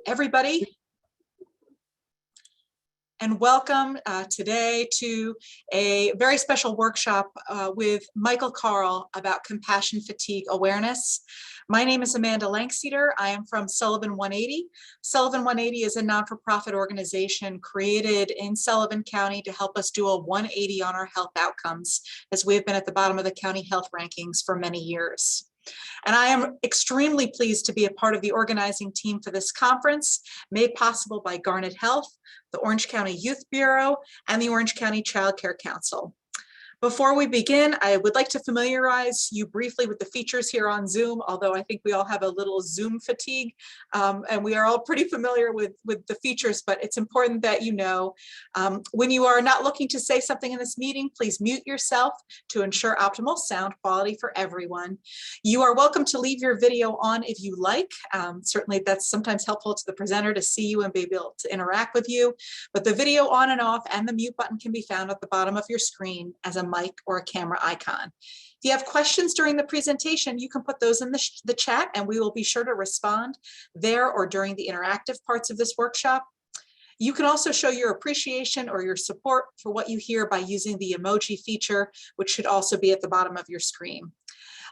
Everybody, and welcome today to a very special workshop with Mykal Karl about compassion fatigue awareness. My name is Amanda Lanksteter. I am from Sullivan 180. Sullivan 180 is a non-for-profit organization created in Sullivan County to help us do a 180 on our health outcomes, as we have been at the bottom of the county health rankings for many years. And I am extremely pleased to be a part of the organizing team for this conference, made possible by Garnet Health, the Orange County Youth Bureau, and the Orange County Child Care Council. Before we begin, I would like to familiarize you briefly with the features here on Zoom, although I think we all have a little Zoom fatigue, and we are all pretty familiar with the features, but it's important that you know when you are not looking to say something in this meeting, please mute yourself to ensure optimal sound quality for everyone. You are welcome to leave your video on if you like. Certainly that's sometimes helpful to the presenter to see you and be able to interact with you, but the video on and off and the mute button can be found at the bottom of your screen as a mic or a camera icon. If you have questions during the presentation, you can put those in the chat and we will be sure to respond there or during the interactive parts of this workshop. You can also show your appreciation or your support for what you hear by using the emoji feature, which should also be at the bottom of your screen.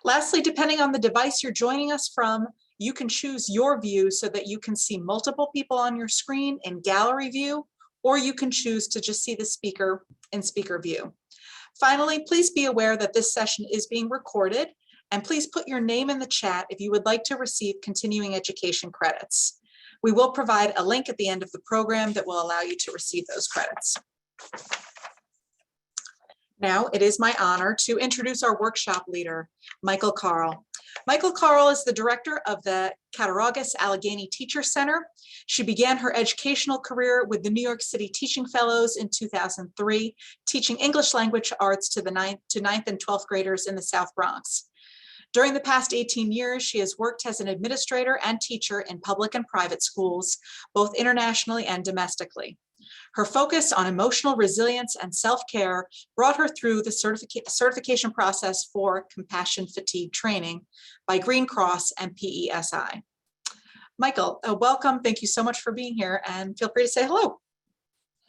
Lastly, depending on the device you're joining us from, you can choose your view so that you can see multiple people on your screen in gallery view, or you can choose to just see the speaker in speaker view. Finally, please be aware that this session is being recorded, and please put your name in the chat if you would like to receive continuing education credits. We will provide a link at the end of the program that will allow you to receive those credits. Now, it is my honor to introduce our workshop leader, Mykal Karl. Mykal Karl is the director of the Cattaraugus-Allegany Teacher Center. She began her educational career with the New York City Teaching Fellows in 2003, teaching English language arts to 9th and 12th graders in the South Bronx. During the past 18 years, she has worked as an administrator and teacher in public and private schools, both internationally and domestically. Her focus on emotional resilience and self-care brought her through the certification process for compassion fatigue training by Green Cross and PESI. Mykal, welcome. Thank you so much for being here, and feel free to say hello.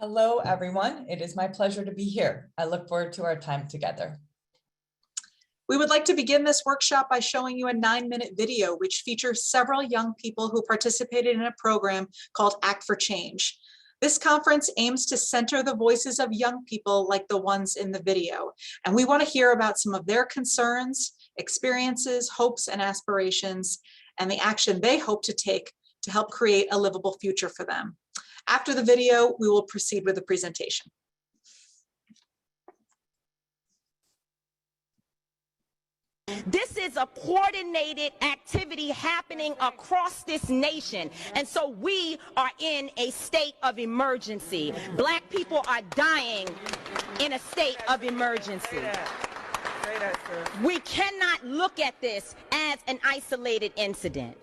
Hello, everyone. It is my pleasure to be here. I look forward to our time together. We would like to begin this workshop by showing you a 9-minute video which features several young people who participated in a program called Act for Change. This conference aims to center the voices of young people like the ones in the video, and we want to hear about some of their concerns, experiences, hopes, and aspirations, and the action they hope to take to help create a livable future for them. After the video, we will proceed with the presentation. This is a coordinated activity happening across this nation, and so we are in a state of emergency. Black people are dying in a state of emergency. We cannot look at this as an isolated incident.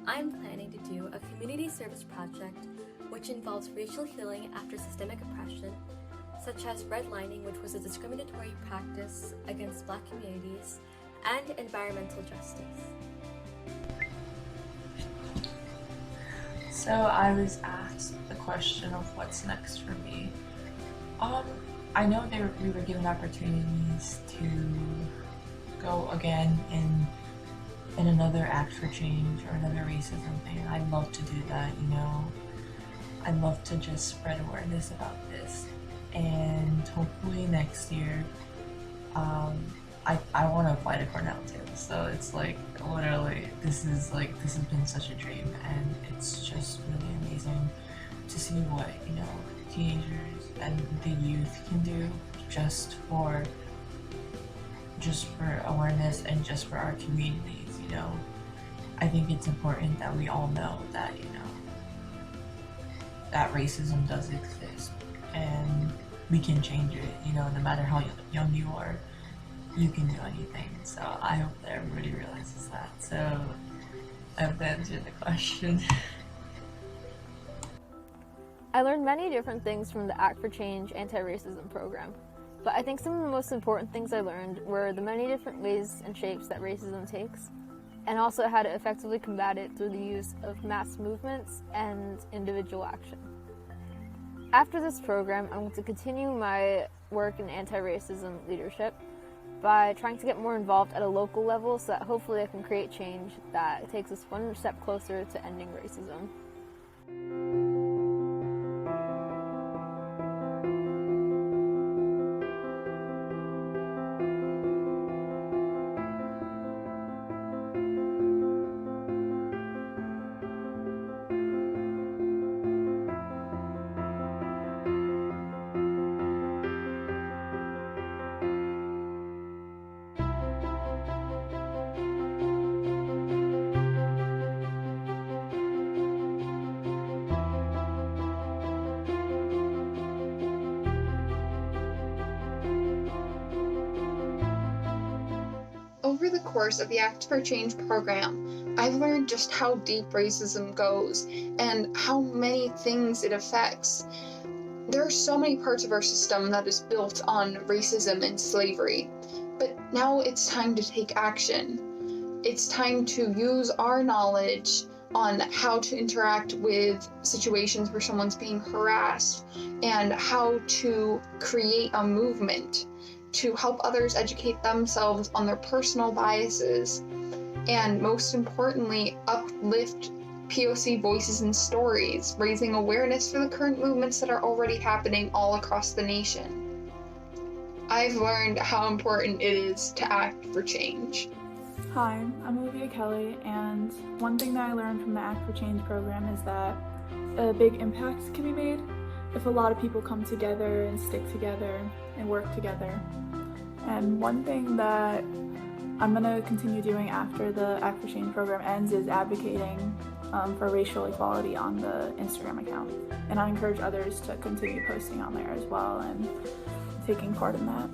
I'm planning to do a community service project which involves racial healing after systemic oppression, such as redlining, which was a discriminatory practice against Black communities, and environmental justice. So I was asked the question of what's next for me. I know we were given opportunities to go again in another Act for Change or another racism thing. I'd love to do that, you know. I'd love to just spread awareness about this. And hopefully next year, I want to apply to Cornell too. So it's like literally, this has been such a dream, and it's just really amazing to see what, you know, teenagers and the youth can do just for awareness and just for our communities, you know. I think it's important that we all know that, you know, that racism does exist and we can change it, you know, no matter how young you are, you can do anything. So I hope that everybody realizes that. So I hope that answered the question. I learned many different things from the Act for Change anti-racism program, but I think some of the most important things I learned were the many different ways and shapes that racism takes, and also how to effectively combat it through the use of mass movements and individual action. After this program, I'm going to continue my work in anti-racism leadership by trying to get more involved at a local level so that hopefully I can create change that takes us one step closer to ending racism. Over the course of the Act for Change program, I've learned just how deep racism goes and how many things it affects. There are so many parts of our system that is built on racism and slavery, but now it's time to take action. It's time to use our knowledge on how to interact with situations where someone's being harassed and how to create a movement to help others educate themselves on their personal biases, and most importantly, uplift POC voices and stories, raising awareness for the current movements that are already happening all across the nation. I've learned how important it is to act for change. Hi, I'm Olivia Kelly, and one thing that I learned from the Act for Change program is that a big impact can be made if a lot of people come together and stick together and work together. And one thing that I'm going to continue doing after the Act for Change program ends is advocating for racial equality on the Instagram account. And I encourage others to continue posting on there as well and taking part in that.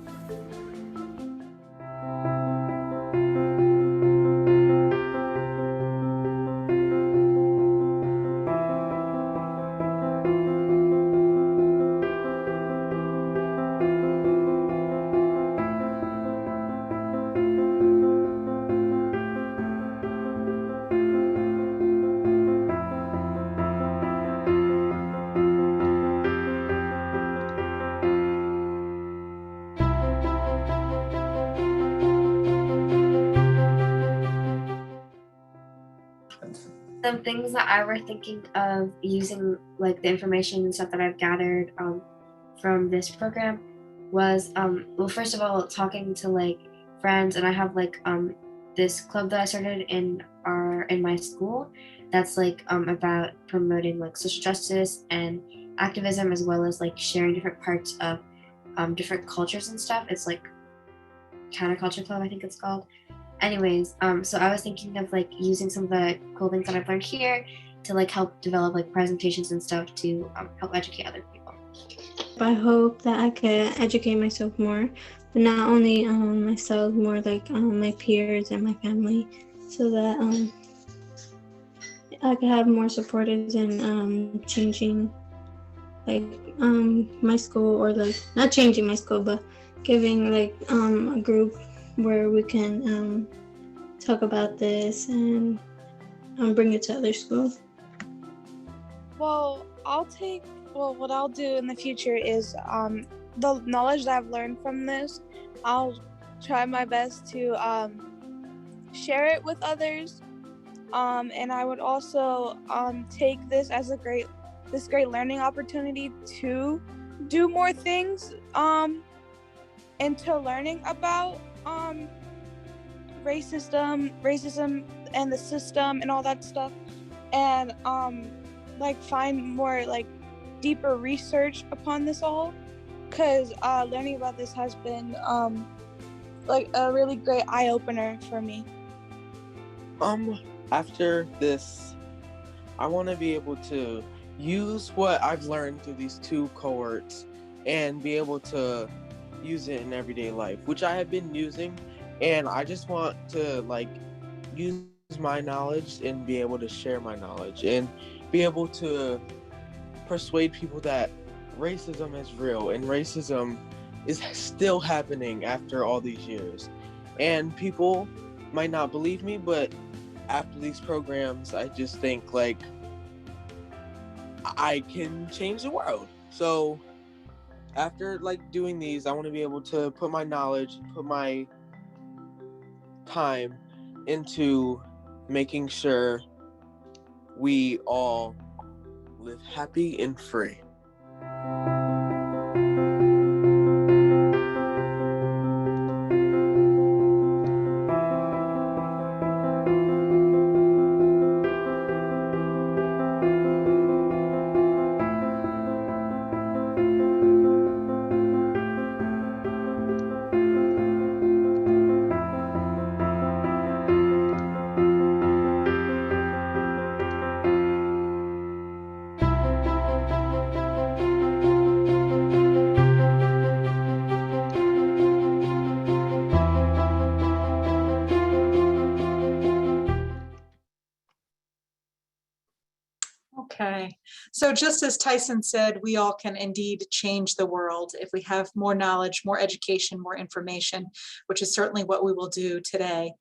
Some things that I were thinking of using, like the information and stuff that I've gathered from this program was, well, first of all, talking to like friends, and I have like this club that I started in my school that's like about promoting like social justice and activism, as well as like sharing different parts of different cultures and stuff. It's like Counterculture Club, I think it's called. Anyways, so I was thinking of like using some of the cool things that I've learned here to like help develop like presentations and stuff to help educate other people. I hope that I can educate myself more, but not only myself, more like my peers and my family, so that I could have more supporters in changing like my school, or like not changing my school, but giving like a group where we can talk about this and bring it to other schools. Well, what I'll do in the future is the knowledge that I've learned from this, I'll try my best to share it with others. And I would also take this as this great learning opportunity to do more things into learning about racism and the system and all that stuff, and like find more like deeper research upon this all, because learning about this has been like a really great eye-opener for me. After this, I want to be able to use what I've learned through these 2 cohorts and be able to use it in everyday life, which I have been using, and I just want to like use my knowledge and be able to share my knowledge and be able to persuade people that racism is real and racism is still happening after all these years. And people might not believe me, but after these programs, I just think like I can change the world. So after like doing these, I want to be able to put my knowledge, put my time into making sure we all live happy and free. Okay, so just as Tyson said, we all can indeed change the world if we have more knowledge, more education, more information, which is certainly what we will do today.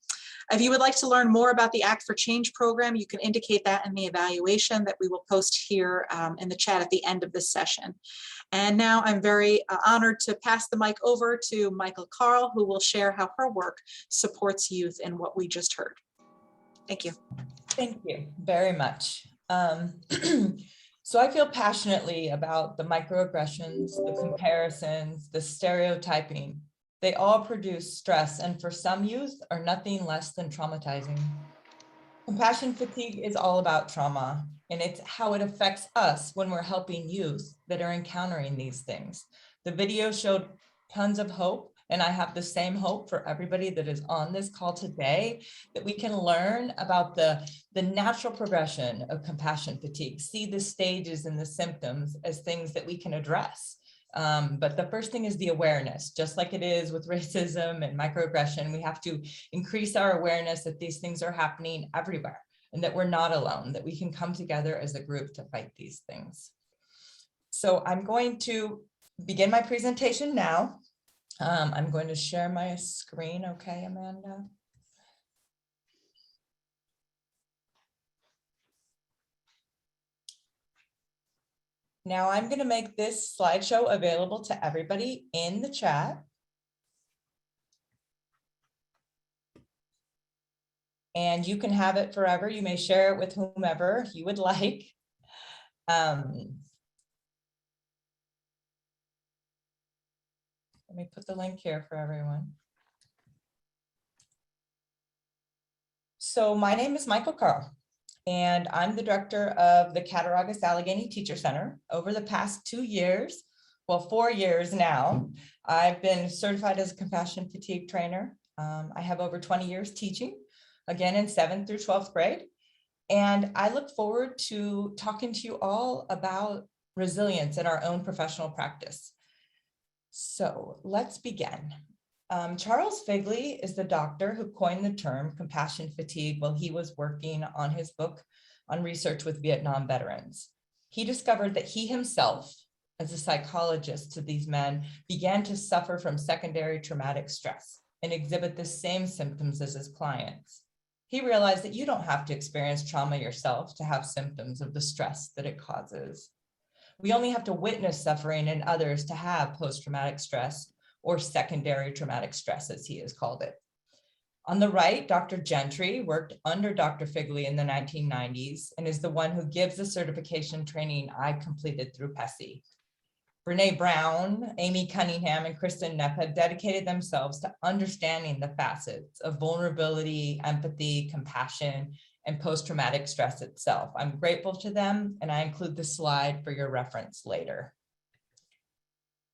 If you would like to learn more about the Act for Change program, you can indicate that in the evaluation that we will post here in the chat at the end of this session. And now I'm very honored to pass the mic over to Mykal Karl, who will share how her work supports youth in what we just heard. Thank you. Thank you very much. So I feel passionately about the microaggressions, the comparisons, the stereotyping. They all produce stress, and for some youth are nothing less than traumatizing. Compassion fatigue is all about trauma, and it's how it affects us when we're helping youth that are encountering these things. The video showed tons of hope, and I have the same hope for everybody that is on this call today, that we can learn about the natural progression of compassion fatigue, see the stages and the symptoms as things that we can address. But the first thing is the awareness. Just like it is with racism and microaggression, we have to increase our awareness that these things are happening everywhere and that we're not alone, that we can come together as a group to fight these things. So I'm going to begin my presentation now. I'm going to share my screen. Okay, Amanda? Now I'm going to make this slideshow available to everybody in the chat. And you can have it forever. You may share it with whomever you would like. Let me put the link here for everyone. So my name is Mykal Karl, and I'm the director of the Cattaraugus-Allegany Teacher Center. Over the past 2 years, well, 4 years now, I've been certified as a compassion fatigue trainer. I have over 20 years teaching, again in 7th through 12th grade. And I look forward to talking to you all about resilience in our own professional practice. So let's begin. Charles Figley is the doctor who coined the term compassion fatigue while he was working on his book on research with Vietnam veterans. He discovered that he himself, as a psychologist to these men, began to suffer from secondary traumatic stress and exhibit the same symptoms as his clients. He realized that you don't have to experience trauma yourself to have symptoms of the stress that it causes. We only have to witness suffering in others to have post-traumatic stress, or secondary traumatic stress, as he has called it. On the right, Dr. Gentry worked under Dr. Figley in the 1990s and is the one who gives the certification training I completed through PESI. Brene Brown, Amy Cunningham, and Kristen Neff have dedicated themselves to understanding the facets of vulnerability, empathy, compassion, and post-traumatic stress itself. I'm grateful to them, and I include the slide for your reference later.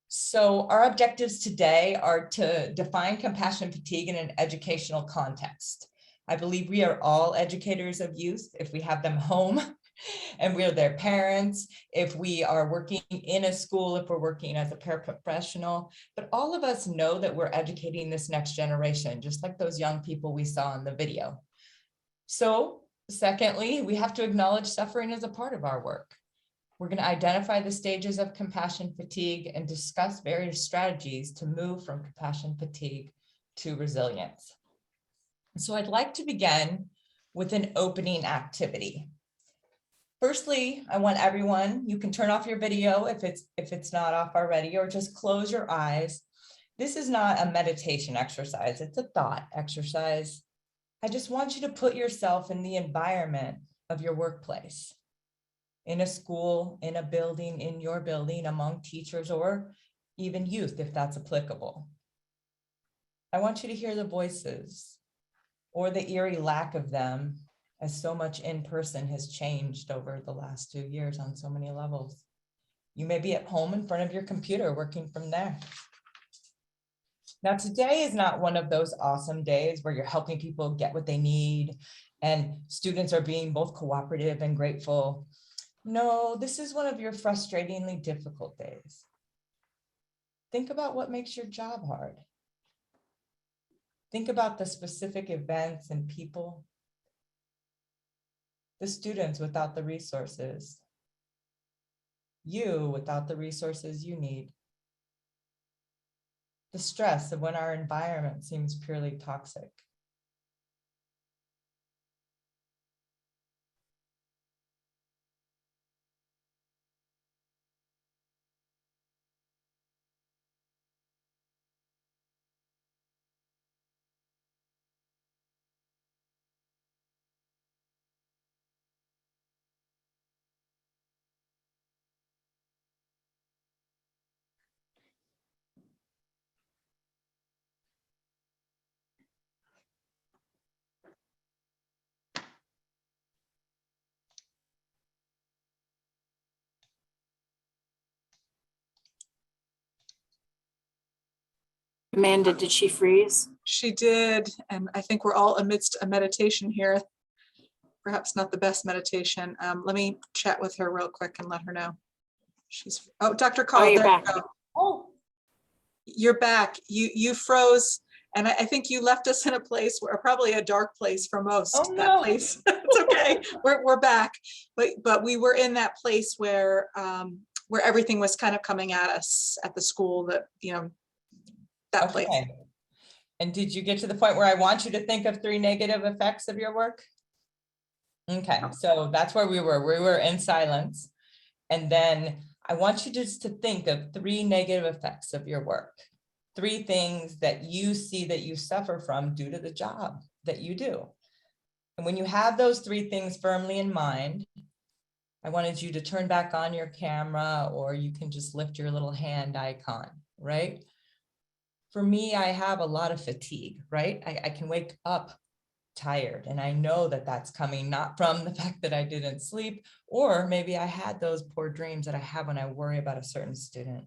So our objectives today are to define compassion fatigue in an educational context. I believe we are all educators of youth if we have them home and we're their parents, if we are working in a school, if we're working as a paraprofessional, but all of us know that we're educating this next generation, just like those young people we saw in the video. So secondly, we have to acknowledge suffering as a part of our work. We're going to identify the stages of compassion fatigue and discuss various strategies to move from compassion fatigue to resilience. So I'd like to begin with an opening activity. Firstly, I want everyone, you can turn off your video if it's not off already, or just close your eyes. This is not a meditation exercise, it's a thought exercise. I just want you to put yourself in the environment of your workplace, in a school, in a building, in your building, among teachers or even youth, if that's applicable. I want you to hear the voices or the eerie lack of them, as so much in person has changed over the last 2 years on so many levels. You may be at home in front of your computer working from there. Now, today is not one of those awesome days where you're helping people get what they need and students are being both cooperative and grateful. No, this is one of your frustratingly difficult days. Think about what makes your job hard. Think about the specific events and people, the students without the resources, you without the resources you need, the stress of when our environment seems purely toxic. Amanda, did she freeze? She did, and I think we're all amidst a meditation here. Perhaps not the best meditation. Let me chat with her real quick and let her know. She's, oh, Dr. Karl, Oh, you're there back. you go. Oh, You're back. You froze, and I think you left us in a place where probably a dark place for most. Oh, that no. place. It's okay. We're back, but we were in that place where everything was kind of coming at us at the school. That that place. okay. And did you get to the point where I want you to think of 3 negative effects of your work? Okay, so that's where we were. We were in silence. And then I want you just to think of 3 negative effects of your work. 3 things that you see that you suffer from due to the job that you do. And when you have those 3 things firmly in mind, I wanted you to turn back on your camera, or you can just lift your little hand icon, right? For me, I have a lot of fatigue, right? I can wake up tired, and I know that that's coming not from the fact that I didn't sleep, or maybe I had those poor dreams that I have when I worry about a certain student.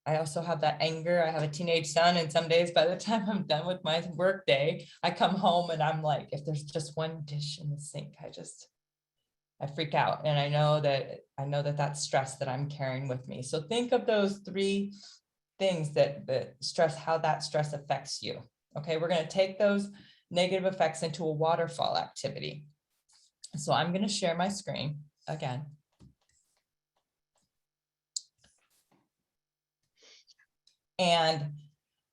I also have that anger. I have a teenage son, and some days by the time I'm done with my work day, I come home and I'm like, if there's just one dish in the sink, I freak out. And I know that that's stress that I'm carrying with me. So think of those 3 things that stress, how that stress affects you. Okay, we're going to take those negative effects into a waterfall activity. So I'm going to share my screen again. And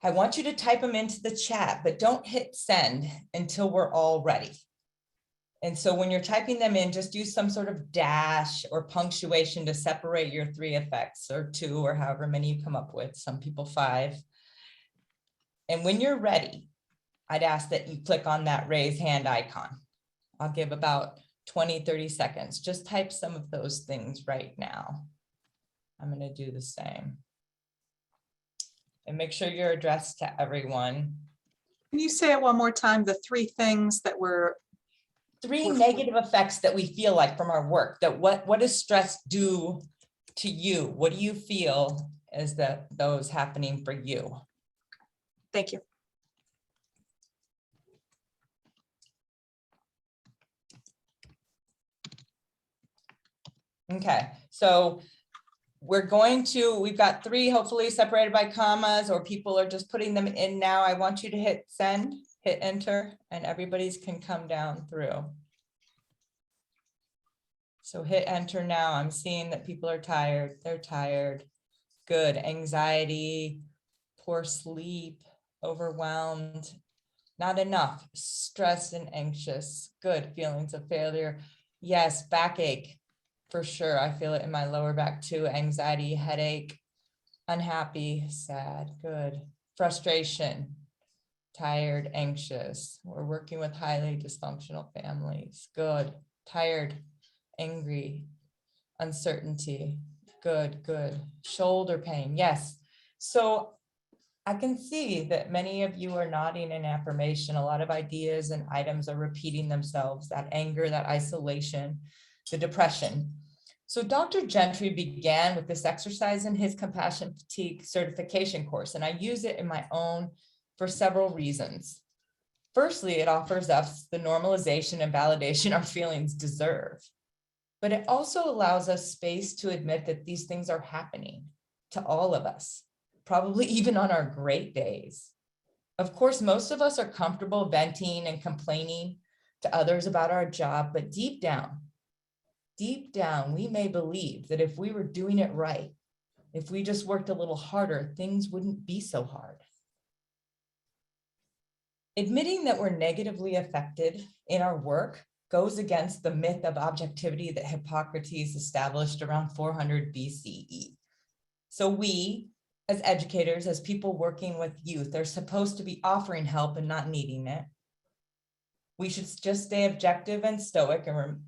I want you to type them into the chat, but don't hit send until we're all ready. And so when you're typing them in, just use some sort of dash or punctuation to separate your 3 effects, or 2, or however many you come up with, some people 5. And when you're ready, I'd ask that you click on that raise hand icon. I'll give about 20, 30 seconds. Just type some of those things right now. I'm going to do the same. And make sure you're addressed to everyone. Can you say it one more time? The 3 things that were 3 negative effects that we feel like from our work. That what does stress do to you? What do you feel as those happening for you? Thank you. Okay, so we've got 3 hopefully separated by commas, or people are just putting them in now. I want you to hit send, hit enter, and everybody's can come down through. So hit enter now. I'm seeing that people are tired. They're tired. Good. Anxiety, poor sleep, overwhelmed, not enough, stressed and anxious. Good. Feelings of failure. Yes, backache. For sure, I feel it in my lower back too. Anxiety, headache, unhappy, sad, good. Frustration, tired, anxious. We're working with highly dysfunctional families. Good. Tired, angry, uncertainty. Good, good. Shoulder pain, yes. So I can see that many of you are nodding in affirmation. A lot of ideas and items are repeating themselves, that anger, that isolation, the depression. So Dr. Gentry began with this exercise in his compassion fatigue certification course, and I use it in my own for several reasons. Firstly, it offers us the normalization and validation our feelings deserve, but it also allows us space to admit that these things are happening to all of us, probably even on our great days. Of course, most of us are comfortable venting and complaining to others about our job, but deep down, we may believe that if we were doing it right, if we just worked a little harder, things wouldn't be so hard. Admitting that we're negatively affected in our work goes against the myth of objectivity that Hippocrates established around 400 BCE. So we, as educators, as people working with youth, are supposed to be offering help and not needing it. We should just stay objective and stoic and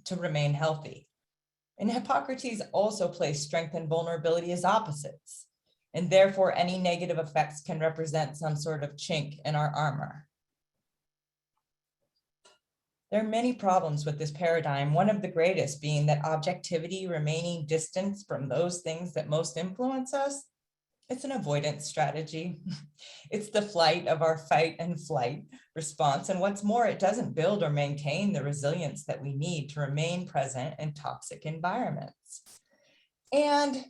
to remain healthy. And Hippocrates also placed strength and vulnerability as opposites, and therefore any negative effects can represent some sort of chink in our armor. There are many problems with this paradigm, one of the greatest being that objectivity, remaining distance from those things that most influence us, it's an avoidance strategy. It's the flight of our fight and flight response. And what's more, it doesn't build or maintain the resilience that we need to remain present in toxic environments. And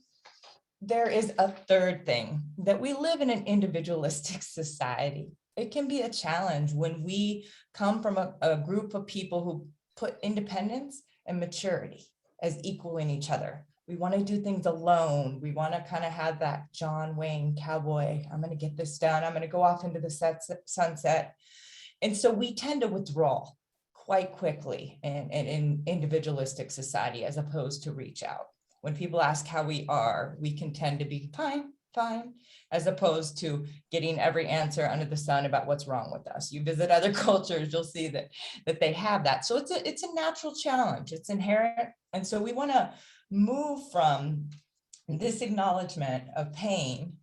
there is a third thing, that we live in an individualistic society. It can be a challenge when we come from a group of people who put independence and maturity as equal in each other. We want to do things alone. We want to kind of have that John Wayne cowboy. I'm going to get this done. I'm going to go off into the sunset. And so we tend to withdraw quite quickly in individualistic society as opposed to reach out. When people ask how we are, we can tend to be fine, as opposed to getting every answer under the sun about what's wrong with us. You visit other cultures, you'll see that they have that. So it's a natural challenge. It's inherent. And so we want to move from this acknowledgement of pain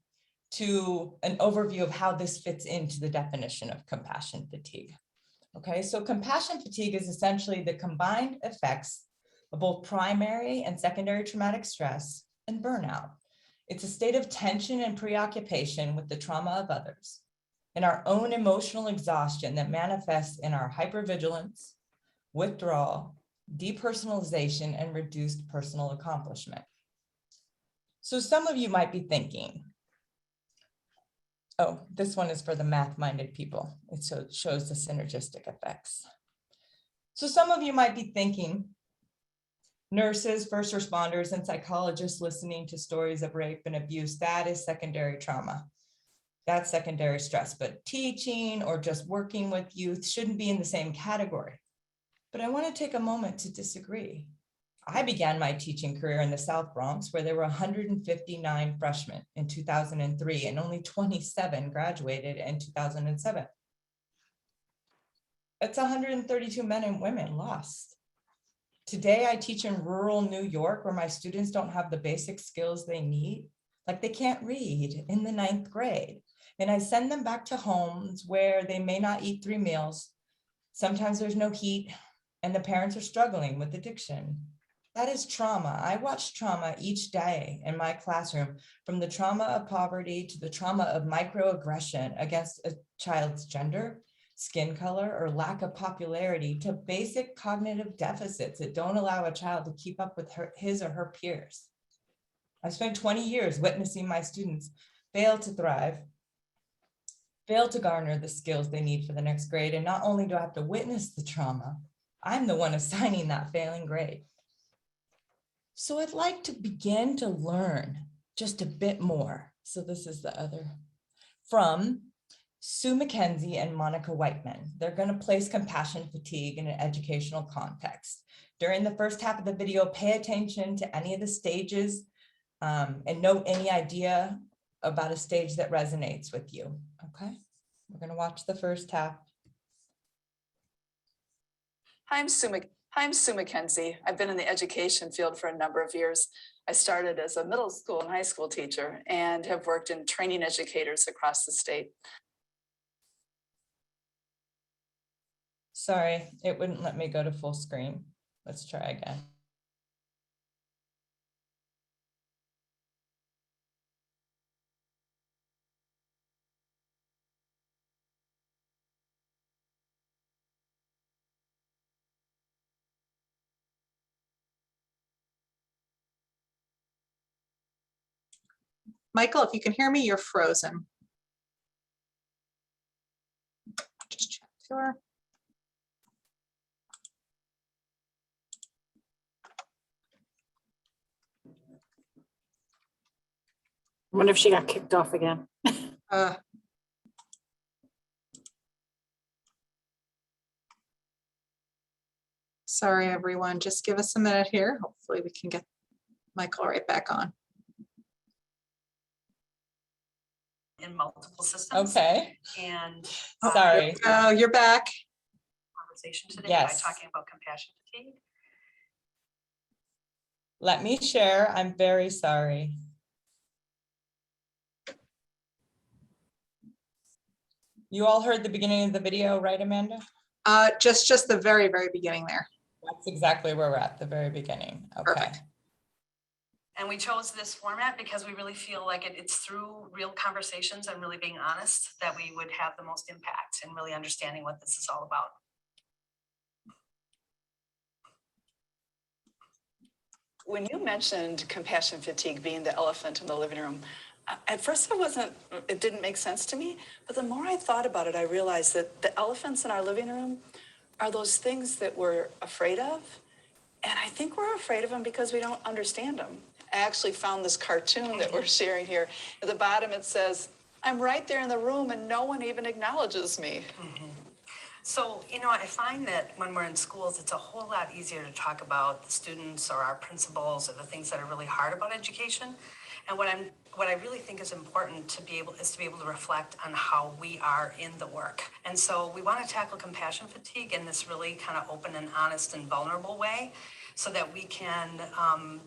to an overview of how this fits into the definition of compassion fatigue. Okay, so compassion fatigue is essentially the combined effects of both primary and secondary traumatic stress and burnout. It's a state of tension and preoccupation with the trauma of others and our own emotional exhaustion that manifests in our hypervigilance, withdrawal, depersonalization, and reduced personal accomplishment. So some of you might be thinking, oh, this one is for the math-minded people. It shows the synergistic effects. So some of you might be thinking, nurses, first responders, and psychologists listening to stories of rape and abuse, that is secondary trauma. That's secondary stress, but teaching or just working with youth shouldn't be in the same category. But I want to take a moment to disagree. I began my teaching career in the South Bronx, where there were 159 freshmen in 2003 and only 27 graduated in 2007. That's 132 men and women lost. Today, I teach in rural New York, where my students don't have the basic skills they need, like they can't read in the 9th grade. And I send them back to homes where they may not eat 3 meals. Sometimes there's no heat, and the parents are struggling with addiction. That is trauma. I watch trauma each day in my classroom, from the trauma of poverty to the trauma of microaggression against a child's gender, skin color, or lack of popularity, to basic cognitive deficits that don't allow a child to keep up with his or her peers. I've spent 20 years witnessing my students fail to thrive, fail to garner the skills they need for the next grade. And not only do I have to witness the trauma, I'm the one assigning that failing grade. So I'd like to begin to learn just a bit more. So this is the other, from Sue McKenzie and Monica Whiteman. They're going to place compassion fatigue in an educational context. During the first half of the video, pay attention to any of the stages and note any idea about a stage that resonates with you. Okay, we're going to watch the first half. Hi, I'm Sue McKenzie. I've been in the education field for a number of years. I started as a middle school and high school teacher and have worked in training educators across the state. Sorry, it wouldn't let me go to full screen. Let's try again. Mykal, if you can hear me, you're frozen. Just check. Sure. I wonder if she got kicked off again. Sorry, everyone. Just give us a minute here. Hopefully we can get Mykal right back on. In multiple systems. Okay. And sorry. Oh, you're back. Conversation today Yes. by talking about compassion fatigue. Let me share. I'm very sorry. You all heard the beginning of the video, right, Amanda? Just the very, very beginning there. That's exactly where we're at, the very beginning. Okay. Perfect. And we chose this format because we really feel like it's through real conversations and really being honest that we would have the most impact and really understanding what this is all about. When you mentioned compassion fatigue being the elephant in the living room, at first it didn't make sense to me, but the more I thought about it, I realized that the elephants in our living room are those things that we're afraid of. And I think we're afraid of them because we don't understand them. I actually found this cartoon that we're sharing here. At the bottom, it says, I'm right there in the room and no one even acknowledges me. Mm-hmm. So, I find that when we're in schools, it's a whole lot easier to talk about the students or our principals or the things that are really hard about education. And what I really think is important to be able to reflect on how we are in the work. And so we want to tackle compassion fatigue in this really kind of open and honest and vulnerable way, so that we can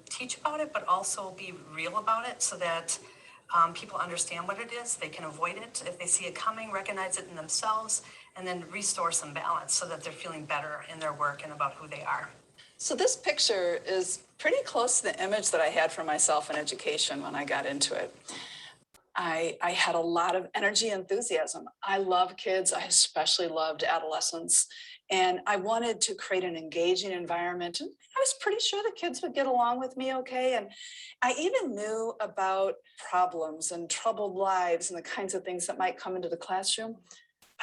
teach about it, but also be real about it, so that people understand what it is, they can avoid it. If they see it coming, recognize it in themselves, and then restore some balance so that they're feeling better in their work and about who they are. So this picture is pretty close to the image that I had for myself in education when I got into it. I had a lot of energy and enthusiasm. I love kids. I especially loved adolescents. And I wanted to create an engaging environment. And I was pretty sure the kids would get along with me okay. And I even knew about problems and troubled lives and the kinds of things that might come into the classroom.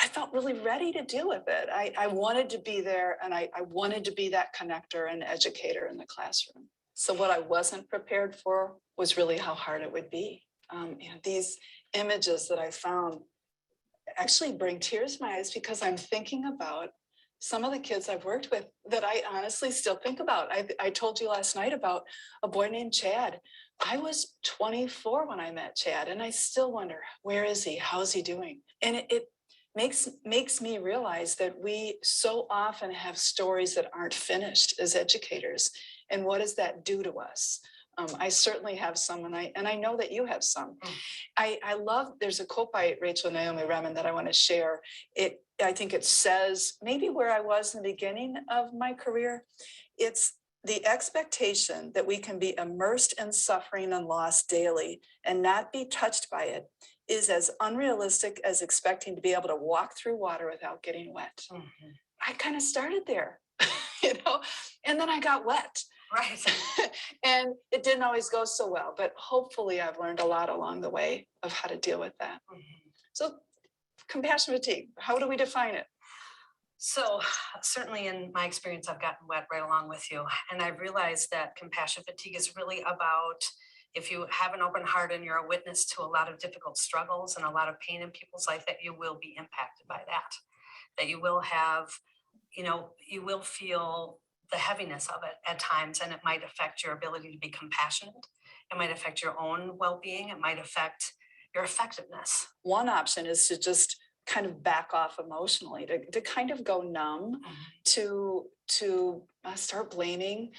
I felt really ready to deal with it. I wanted to be there, and I wanted to be that connector and educator in the classroom. So what I wasn't prepared for was really how hard it would be. These images that I found actually bring tears to my eyes, because I'm thinking about some of the kids I've worked with that I honestly still think about. I told you last night about a boy named Chad. I was 24 when I met Chad, and I still wonder, where is he? How's he doing? And it makes me realize that we so often have stories that aren't finished as educators. And what does that do to us? I certainly have some, and I know that you have some. I love, there's a quote by Rachel Naomi Remen that I want to share. I think it says maybe where I was in the beginning of my career. It's the expectation that we can be immersed in suffering and loss daily and not be touched by it is as unrealistic as expecting to be able to walk through water without getting wet. I kind of started there, and then I got wet. Right. And it didn't always go so well, but hopefully I've learned a lot along the way of how to deal with that. So compassion fatigue, how do we define it? So certainly in my experience, I've gotten wet right along with you. And I've realized that compassion fatigue is really about, if you have an open heart and you're a witness to a lot of difficult struggles and a lot of pain in people's life, that you will be impacted by that you will have, you will feel the heaviness of it at times, and it might affect your ability to be compassionate. It might affect your own well-being. It might affect your effectiveness. One option is to just kind of back off emotionally, to kind of go numb, to start blaming.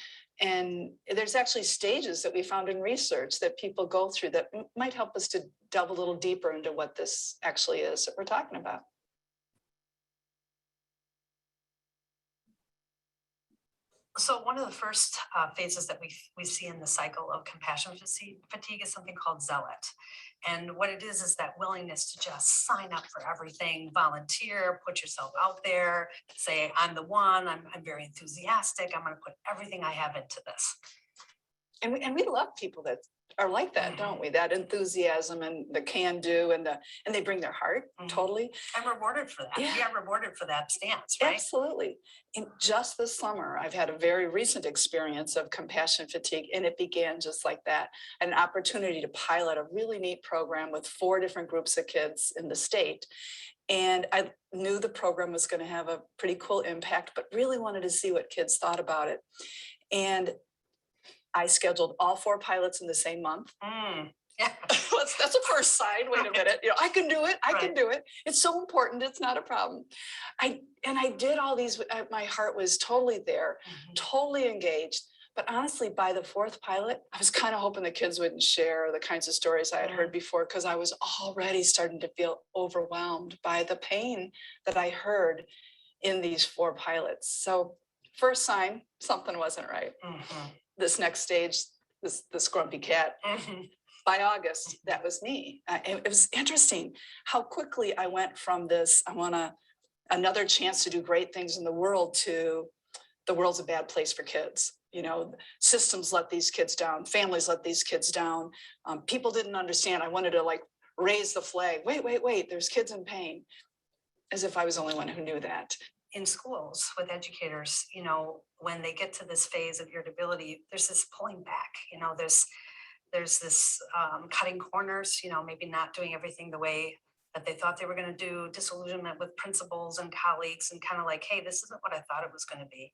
And there's actually stages that we found in research that people go through that might help us to delve a little deeper into what this actually is that we're talking about. So one of the first phases that we see in the cycle of compassion fatigue is something called zealot. And what it is that willingness to just sign up for everything, volunteer, put yourself out there, say, I'm the one, I'm very enthusiastic, I'm going to put everything I have into this. And we love people that are like that, don't we? That enthusiasm and the can do, and they bring their heart, totally. I'm rewarded for that. Yeah. We are rewarded for that stance, right? Absolutely. In just this summer, I've had a very recent experience of compassion fatigue, and it began just like that. An opportunity to pilot a really neat program with 4 different groups of kids in the state. And I knew the program was going to have a pretty cool impact, but really wanted to see what kids thought about it. And I scheduled all 4 pilots in the same month. Yeah. That's a first sign. Wait a minute. I can do it. I can do it. It's so important. It's not a problem. I did all these. My heart was totally there, totally engaged. But honestly, by the 4th pilot, I was kind of hoping the kids wouldn't share the kinds of stories I had heard before, because I was already starting to feel overwhelmed by the pain that I heard in these 4 pilots. So first sign, something wasn't right. This next stage, this grumpy cat. By August, that was me. It was interesting how quickly I went from this, I want another chance to do great things in the world, to the world's a bad place for kids. Systems let these kids down, families let these kids down. People didn't understand. I wanted to raise the flag. Wait, there's kids in pain. As if I was the only one who knew that. In schools with educators, when they get to this phase of irritability, there's this pulling back, there's this cutting corners, maybe not doing everything the way that they thought they were going to do, disillusionment with principals and colleagues, and kind of like, hey, this isn't what I thought it was going to be.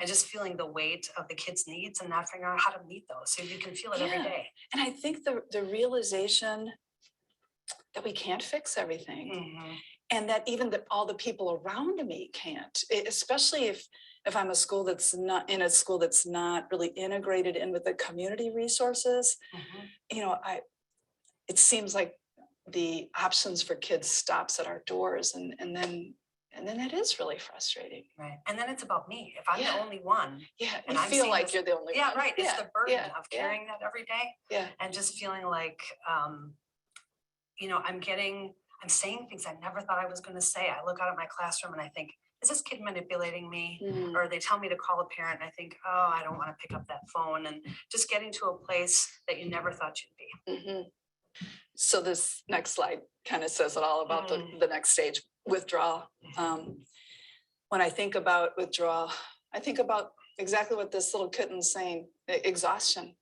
And just feeling the weight of the kids' needs and not figuring out how to meet those. So you can feel it every day. And I think the realization that we can't fix everything. And that even all the people around me can't, especially if I'm a school that's not really integrated in with the community resources. It seems like the options for kids stops at our doors, and then that is really frustrating. Right. And then it's about me. If I'm the only one. Yeah. And you I'm feel like you're the only one. Yeah, right. It's the burden of carrying that every day. Yeah. And just feeling like, I'm saying things I never thought I was going to say. I look out at my classroom and I think, is this kid manipulating me? Or they tell me to call a parent and I think, oh, I don't want to pick up that phone. And just getting to a place that you never thought you'd be. So this next slide kind of says it all about the next stage, withdrawal. When I think about withdrawal, I think about exactly what this little kitten's saying, exhaustion.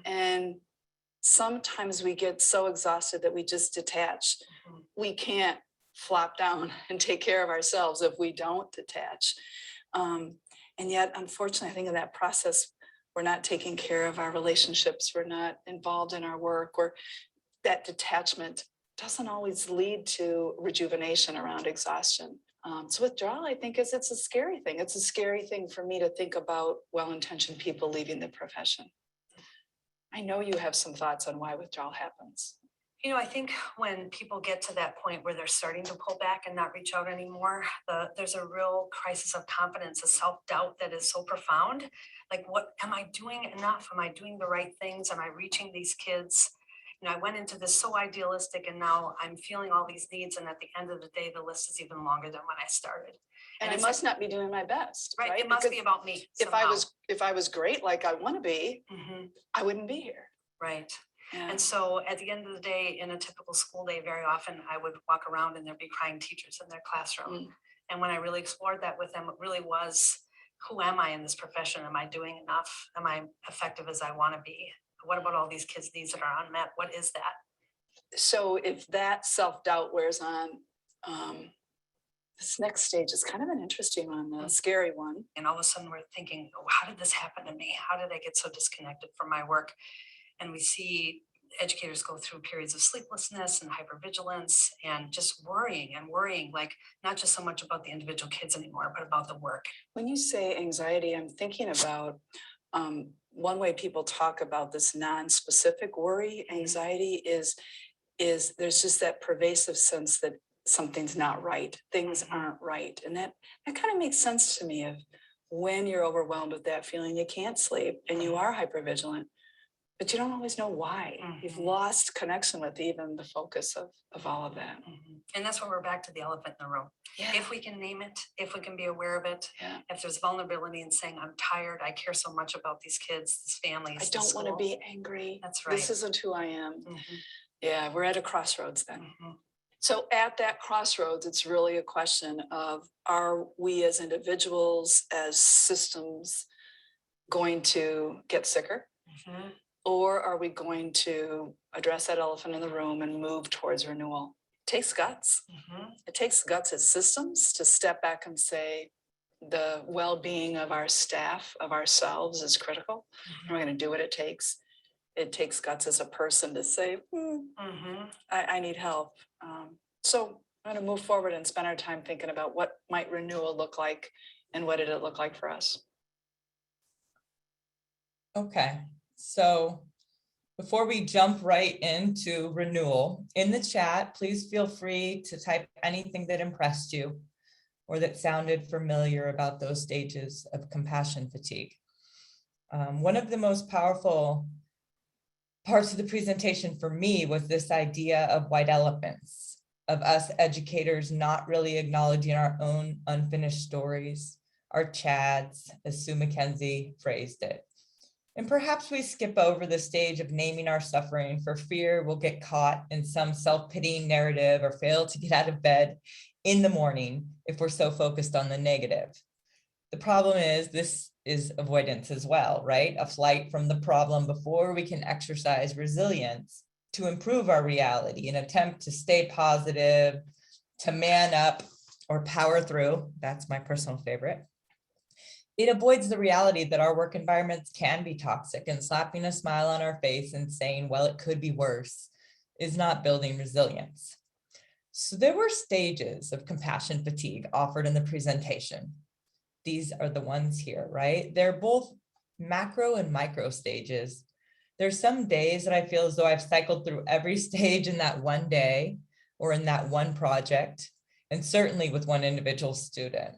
And sometimes we get so exhausted that we just detach. We can't flop down and take care of ourselves if we don't detach. And yet, unfortunately, I think in that process, we're not taking care of our relationships. We're not involved in our work, or that detachment doesn't always lead to rejuvenation around exhaustion. So withdrawal, I think, it's a scary thing. It's a scary thing for me to think about well-intentioned people leaving the profession. I know you have some thoughts on why withdrawal happens. You know, I think when people get to that point where they're starting to pull back and not reach out anymore, there's a real crisis of confidence, a self-doubt that is so profound. Like, what am I doing enough? Am I doing the right things? Am I reaching these kids? You know, I went into this so idealistic, and now I'm feeling all these needs. And at the end of the day, the list is even longer than when I started. And I must not be doing my best. Right. It must be about me. If I was great, like I want to be, I wouldn't be here. Right. Yeah. And so at the end of the day, in a typical school day, very often I would walk around and there'd be crying teachers in their classroom. And when I really explored that with them, it really was, who am I in this profession? Am I doing enough? Am I effective as I want to be? What about all these kids' needs that are unmet? What is that? So if that self-doubt wears on, this next stage is kind of an interesting one, a scary one. And all of a sudden we're thinking, oh, how did this happen to me? How did I get so disconnected from my work? And we see educators go through periods of sleeplessness and hypervigilance and just worrying, like not just so much about the individual kids anymore, but about the work. When you say anxiety, I'm thinking about one way people talk about this non-specific worry. Anxiety is there's just that pervasive sense that something's not right, things aren't right. And that kind of makes sense to me. Of when you're overwhelmed with that feeling, you can't sleep and you are hypervigilant, but you don't always know why. You've lost connection with even the focus of all of that. And that's where we're back to the elephant in the room. Yeah. If we can name it, if we can be aware of it, if there's vulnerability in saying, I'm tired, I care so much about these kids, these families. I don't want to be angry. That's right. This isn't who I am. Yeah, we're at a crossroads then. So at that crossroads, it's really a question of, are we as individuals, as systems, going to get sicker? Or are we going to address that elephant in the room and move towards renewal? It takes guts. It takes guts as systems to step back and say, the well-being of our staff, of ourselves, is critical. And we're going to do what it takes. It takes guts as a person to say, I need help. So I'm going to move forward and spend our time thinking about what might renewal look like and what did it look like for us. Okay, so before we jump right into renewal, in the chat, please feel free to type anything that impressed you or that sounded familiar about those stages of compassion fatigue. One of the most powerful parts of the presentation for me was this idea of white elephants, of us educators not really acknowledging our own unfinished stories, our chads, as Sue McKenzie phrased it. And perhaps we skip over the stage of naming our suffering for fear we'll get caught in some self-pitying narrative or fail to get out of bed in the morning if we're so focused on the negative. The problem is this is avoidance as well, right? A flight from the problem before we can exercise resilience to improve our reality, an attempt to stay positive, to man up or power through. That's my personal favorite. It avoids the reality that our work environments can be toxic, and slapping a smile on our face and saying, well, it could be worse, is not building resilience. So there were stages of compassion fatigue offered in the presentation. These are the ones here, right? They're both macro and micro stages. There's some days that I feel as though I've cycled through every stage in that one day or in that one project, and certainly with one individual student.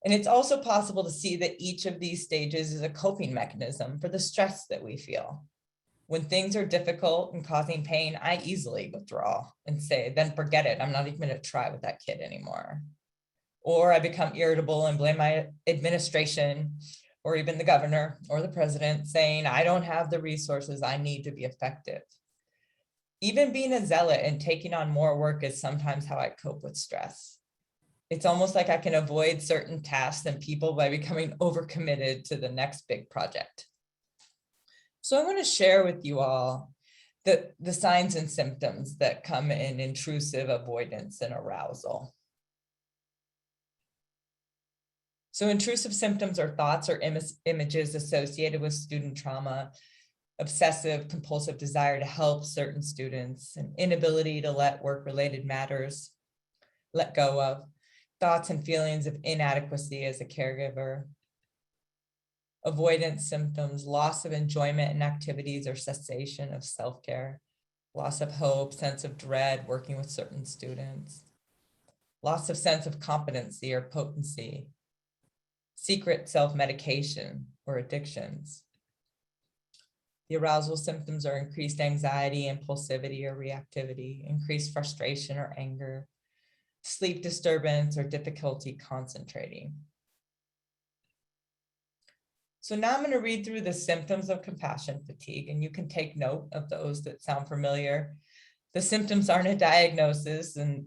And it's also possible to see that each of these stages is a coping mechanism for the stress that we feel. When things are difficult and causing pain, I easily withdraw and say, then forget it. I'm not even going to try with that kid anymore. Or I become irritable and blame my administration or even the governor or the president, saying, I don't have the resources I need to be effective. Even being a zealot and taking on more work is sometimes how I cope with stress. It's almost like I can avoid certain tasks and people by becoming overcommitted to the next big project. So I want to share with you all the signs and symptoms that come in intrusive avoidance and arousal. So intrusive symptoms are thoughts or images associated with student trauma, obsessive compulsive desire to help certain students, an inability to let work-related matters let go of, thoughts and feelings of inadequacy as a caregiver, avoidance symptoms, loss of enjoyment in activities or cessation of self-care, loss of hope, sense of dread working with certain students, loss of sense of competency or potency, secret self-medication or addictions. The arousal symptoms are increased anxiety, impulsivity or reactivity, increased frustration or anger, sleep disturbance or difficulty concentrating. So now I'm going to read through the symptoms of compassion fatigue, and you can take note of those that sound familiar. The symptoms aren't a diagnosis, and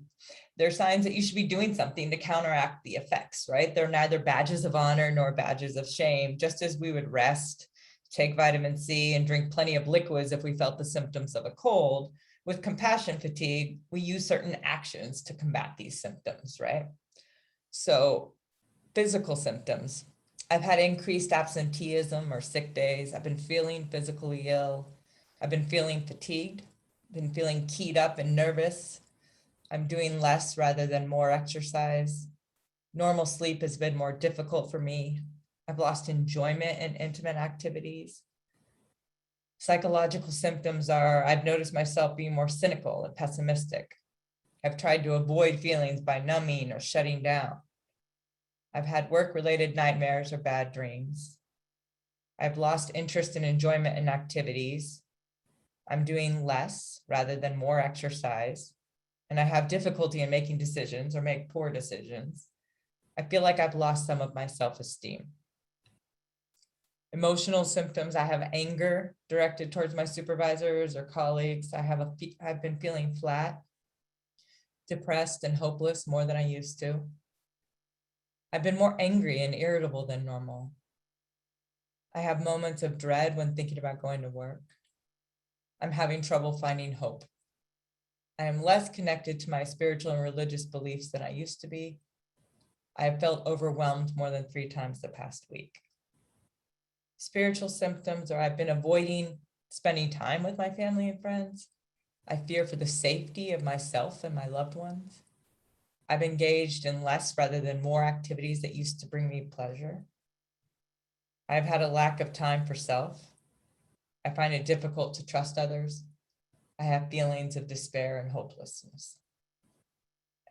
they're signs that you should be doing something to counteract the effects, right? They're neither badges of honor nor badges of shame, just as we would rest, take vitamin C, and drink plenty of liquids if we felt the symptoms of a cold. With compassion fatigue, we use certain actions to combat these symptoms, right? So physical symptoms. I've had increased absenteeism or sick days. I've been feeling physically ill. I've been feeling fatigued, been feeling keyed up and nervous. I'm doing less rather than more exercise. Normal sleep has been more difficult for me. I've lost enjoyment in intimate activities. Psychological symptoms are, I've noticed myself being more cynical and pessimistic. I've tried to avoid feelings by numbing or shutting down. I've had work-related nightmares or bad dreams. I've lost interest and enjoyment in activities. I'm doing less rather than more exercise. And I have difficulty in making decisions or make poor decisions. I feel like I've lost some of my self-esteem. Emotional symptoms, I have anger directed towards my supervisors or colleagues. I've been feeling flat, depressed, and hopeless more than I used to. I've been more angry and irritable than normal. I have moments of dread when thinking about going to work. I'm having trouble finding hope. I am less connected to my spiritual and religious beliefs than I used to be. I have felt overwhelmed more than 3 times the past week. Spiritual symptoms are I've been avoiding spending time with my family and friends. I fear for the safety of myself and my loved ones. I've engaged in less rather than more activities that used to bring me pleasure. I've had a lack of time for self. I find it difficult to trust others. I have feelings of despair and hopelessness.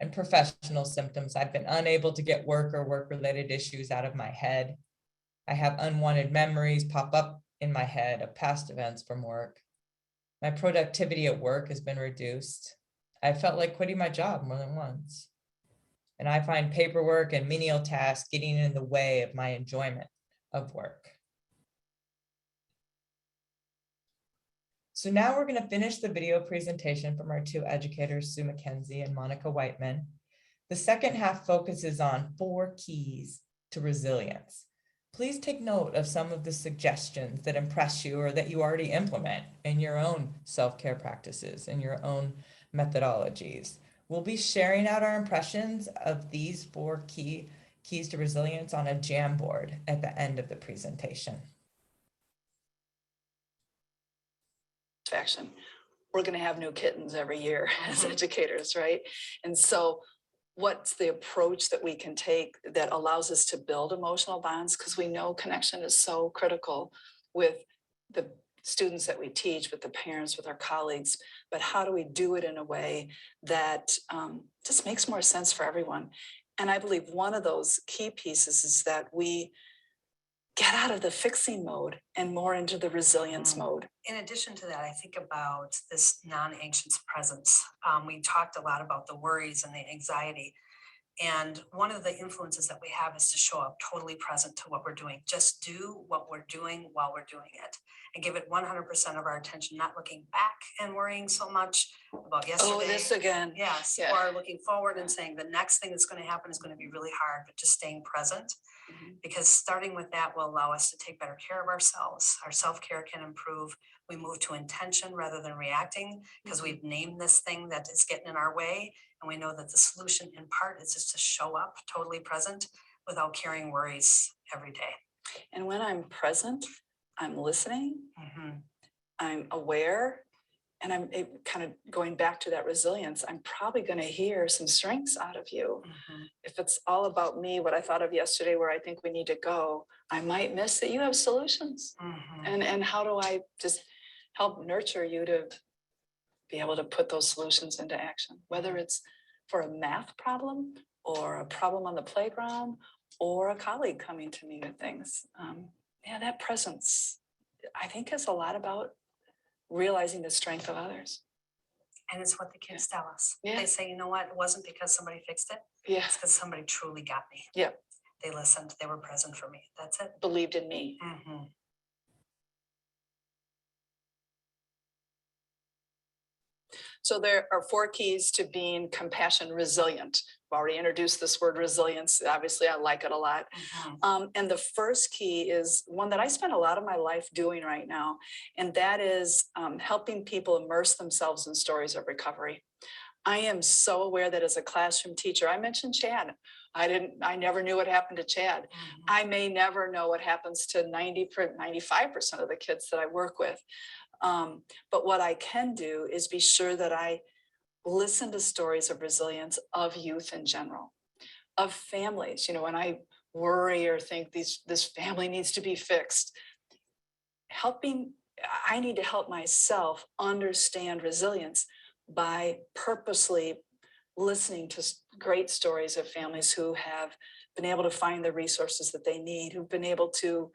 And professional symptoms, I've been unable to get work or work-related issues out of my head. I have unwanted memories pop up in my head of past events from work. My productivity at work has been reduced. I felt like quitting my job more than once. And I find paperwork and menial tasks getting in the way of my enjoyment of work. So now we're going to finish the video presentation from our 2 educators, Sue McKenzie and Monica Whiteman. The second half focuses on 4 keys to resilience. Please take note of some of the suggestions that impress you or that you already implement in your own self-care practices and your own methodologies. We'll be sharing out our impressions of these 4 keys to resilience on a Jamboard at the end of the presentation. We're going to have new kittens every year as educators, right? And so what's the approach that we can take that allows us to build emotional bonds? Because we know connection is so critical with the students that we teach, with the parents, with our colleagues, but how do we do it in a way that just makes more sense for everyone? And I believe one of those key pieces is that we get out of the fixing mode and more into the resilience mode. In addition to that, I think about this non-anxious presence. We talked a lot about the worries and the anxiety. And one of the influences that we have is to show up totally present to what we're doing. Just do what we're doing while we're doing it and give it 100% of our attention, not looking back and worrying so much about yesterday. Oh, this again. Yes, yeah. Or looking forward and saying the next thing that's going to happen is going to be really hard, but just staying present. Because starting with that will allow us to take better care of ourselves. Our self-care can improve. We move to intention rather than reacting because we've named this thing that is getting in our way. And we know that the solution in part is just to show up totally present without carrying worries every day. And when I'm present, I'm listening, I'm aware, and I'm kind of going back to that resilience. I'm probably going to hear some strengths out of you. If it's all about me, what I thought of yesterday, where I think we need to go, I might miss that you have solutions. And how do I just help nurture you to be able to put those solutions into action, whether it's for a math problem or a problem on the playground or a colleague coming to me with things. Yeah, that presence, I think, is a lot about realizing the strength of others. And it's what the kids tell us. Yeah. They say, you know what, it wasn't because somebody fixed it. Yeah. It's because somebody truly got me. Yeah. They listened, they were present for me. That's it. Believed in me. So there are 4 keys to being compassion resilient. I've already introduced this word resilience. Obviously, I like it a lot. And the first key is one that I spend a lot of my life doing right now, and that is helping people immerse themselves in stories of recovery. I am so aware that as a classroom teacher, I mentioned Chad. I never knew what happened to Chad. I may never know what happens to 95% of the kids that I work with. But what I can do is be sure that I listen to stories of resilience of youth in general, of families. You know, when I worry or think this family needs to be fixed, I need to help myself understand resilience by purposely listening to great stories of families who have been able to find the resources that they need, who've been able to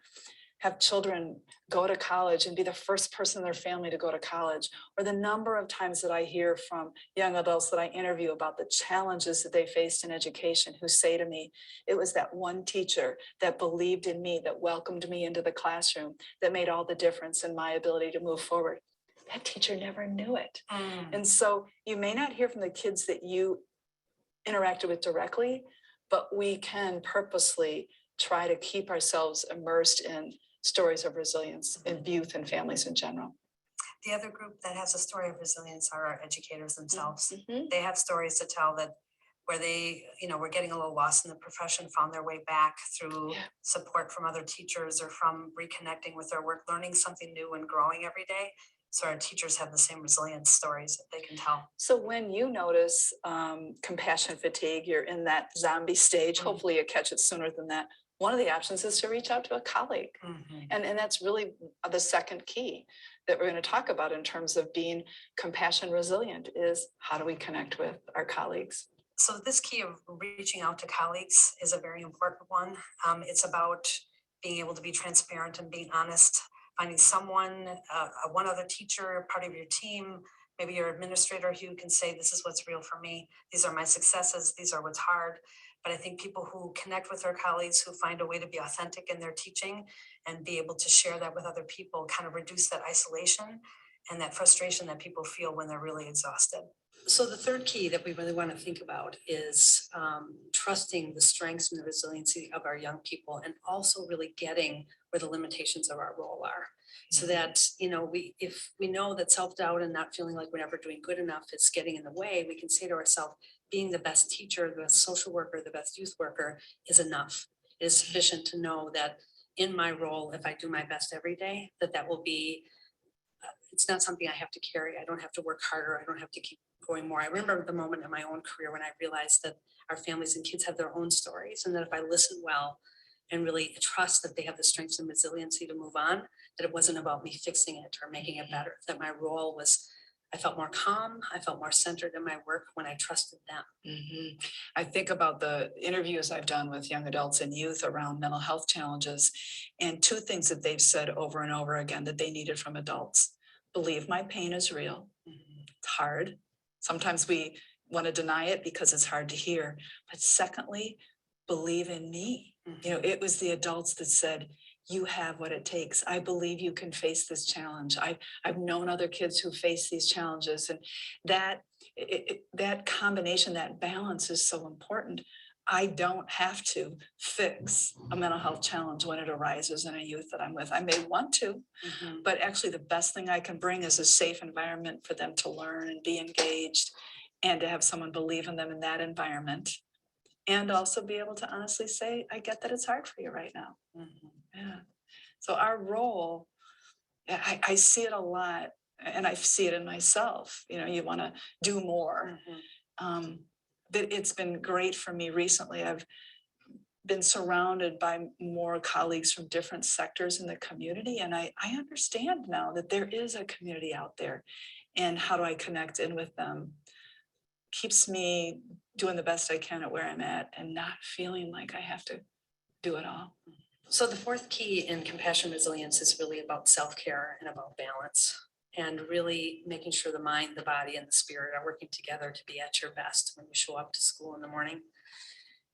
have children go to college and be the first person in their family to go to college, or the number of times that I hear from young adults that I interview about the challenges that they faced in education, who say to me, it was that one teacher that believed in me, that welcomed me into the classroom, that made all the difference in my ability to move forward. That teacher never knew it. And so you may not hear from the kids that you interacted with directly, but we can purposely try to keep ourselves immersed in stories of resilience in youth and families in general. The other group that has a story of resilience are our educators themselves. They have stories to tell that where they, were getting a little lost in the profession, found their way back through support from other teachers or from reconnecting with their work, learning something new and growing every day. So our teachers have the same resilience stories that they can tell. So when you notice compassion fatigue, you're in that zombie stage, hopefully you catch it sooner than that. One of the options is to reach out to a colleague. And that's really the second key that we're going to talk about in terms of being compassion resilient is how do we connect with our colleagues? So this key of reaching out to colleagues is a very important one. It's about being able to be transparent and being honest, finding someone, one other teacher, part of your team, maybe your administrator who can say, this is what's real for me. These are my successes. These are what's hard. But I think people who connect with their colleagues, who find a way to be authentic in their teaching and be able to share that with other people, kind of reduce that isolation and that frustration that people feel when they're really exhausted. So the third key that we really want to think about is trusting the strengths and the resiliency of our young people, and also really getting where the limitations of our role are. So that, if we know that self-doubt and not feeling like we're never doing good enough is getting in the way, we can say to ourselves, being the best teacher, the best social worker, the best youth worker is enough. It is sufficient to know that in my role, if I do my best every day, that will be, it's not something I have to carry. I don't have to work harder. I don't have to keep going more. I remember the moment in my own career when I realized that our families and kids have their own stories, and that if I listen well and really trust that they have the strengths and resiliency to move on, that it wasn't about me fixing it or making it better, that my role was, I felt more calm, I felt more centered in my work when I trusted them. I think about the interviews I've done with young adults and youth around mental health challenges, and 2 things that they've said over and over again that they needed from adults. Believe my pain is real. It's hard. Sometimes we want to deny it because it's hard to hear. But secondly, believe in me. It was the adults that said, you have what it takes. I believe you can face this challenge. I've known other kids who face these challenges, and that combination, that balance is so important. I don't have to fix a mental health challenge when it arises in a youth that I'm with. I may want to, but actually the best thing I can bring is a safe environment for them to learn and be engaged, and to have someone believe in them in that environment. And also be able to honestly say, I get that it's hard for you right now. Yeah. So our role, I see it a lot, and I see it in myself. You know, you want to do more. But it's been great for me recently. I've been surrounded by more colleagues from different sectors in the community, and I understand now that there is a community out there, and how do I connect in with them keeps me doing the best I can at where I'm at, and not feeling like I have to do it all. So the fourth key in compassion resilience is really about self-care and about balance, and really making sure the mind, the body, and the spirit are working together to be at your best when you show up to school in the morning.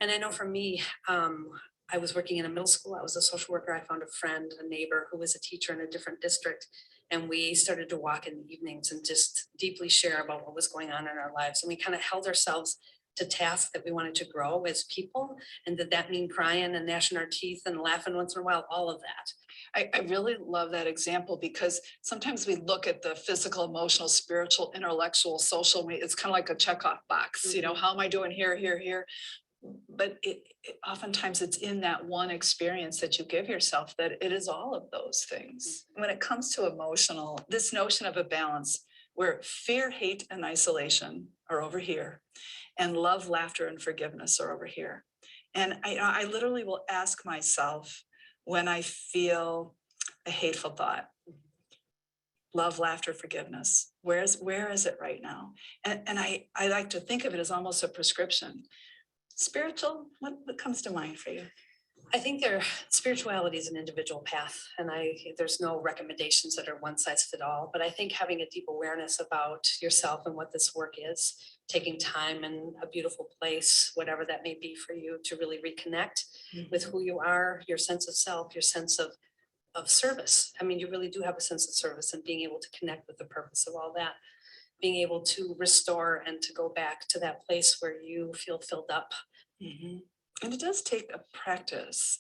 And I know for me, I was working in a middle school. I was a social worker. I found a friend, a neighbor who was a teacher in a different district. And we started to walk in the evenings and just deeply share about what was going on in our lives. And we kind of held ourselves to tasks that we wanted to grow as people. And did that mean crying and gnashing our teeth and laughing once in a while? All of that. I really love that example, because sometimes we look at the physical, emotional, spiritual, intellectual, social, it's kind of like a checkoff box, you know, how am I doing here, here, here? But oftentimes it's in that one experience that you give yourself that it is all of those things. When it comes to emotional, this notion of a balance where fear, hate, and isolation are over here, and love, laughter, and forgiveness are over here. And I literally will ask myself, when I feel a hateful thought, love, laughter, forgiveness, where is it right now? And I like to think of it as almost a prescription. Spiritual, what comes to mind for you? I think spirituality is an individual path, and there's no recommendations that are one size fit all, but I think having a deep awareness about yourself and what this work is, taking time in a beautiful place, whatever that may be for you, to really reconnect with who you are, your sense of self, your sense of service. I mean, you really do have a sense of service, and being able to connect with the purpose of all that, being able to restore and to go back to that place where you feel filled up. And it does take a practice.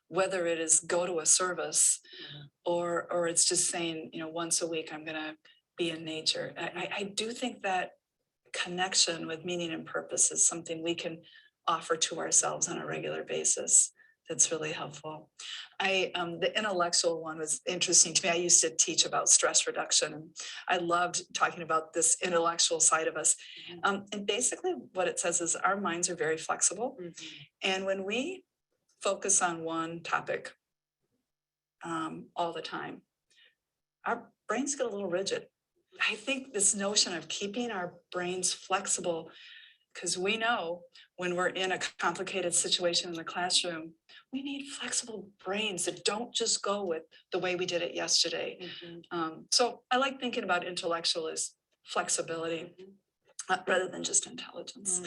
Whether it is go to a service or it's just saying, once a week I'm gonna be in nature. I do think that connection with meaning and purpose is something we can offer to ourselves on a regular basis. That's really helpful. The intellectual one was interesting to me. I used to teach about stress reduction, and I loved talking about this intellectual side of us. And basically what it says is our minds are very flexible. And when we focus on one topic all the time, our brains get a little rigid. I think this notion of keeping our brains flexible, because we know when we're in a complicated situation in the classroom, we need flexible brains that don't just go with the way we did it yesterday. So I like thinking about intellectual as flexibility rather than just intelligence.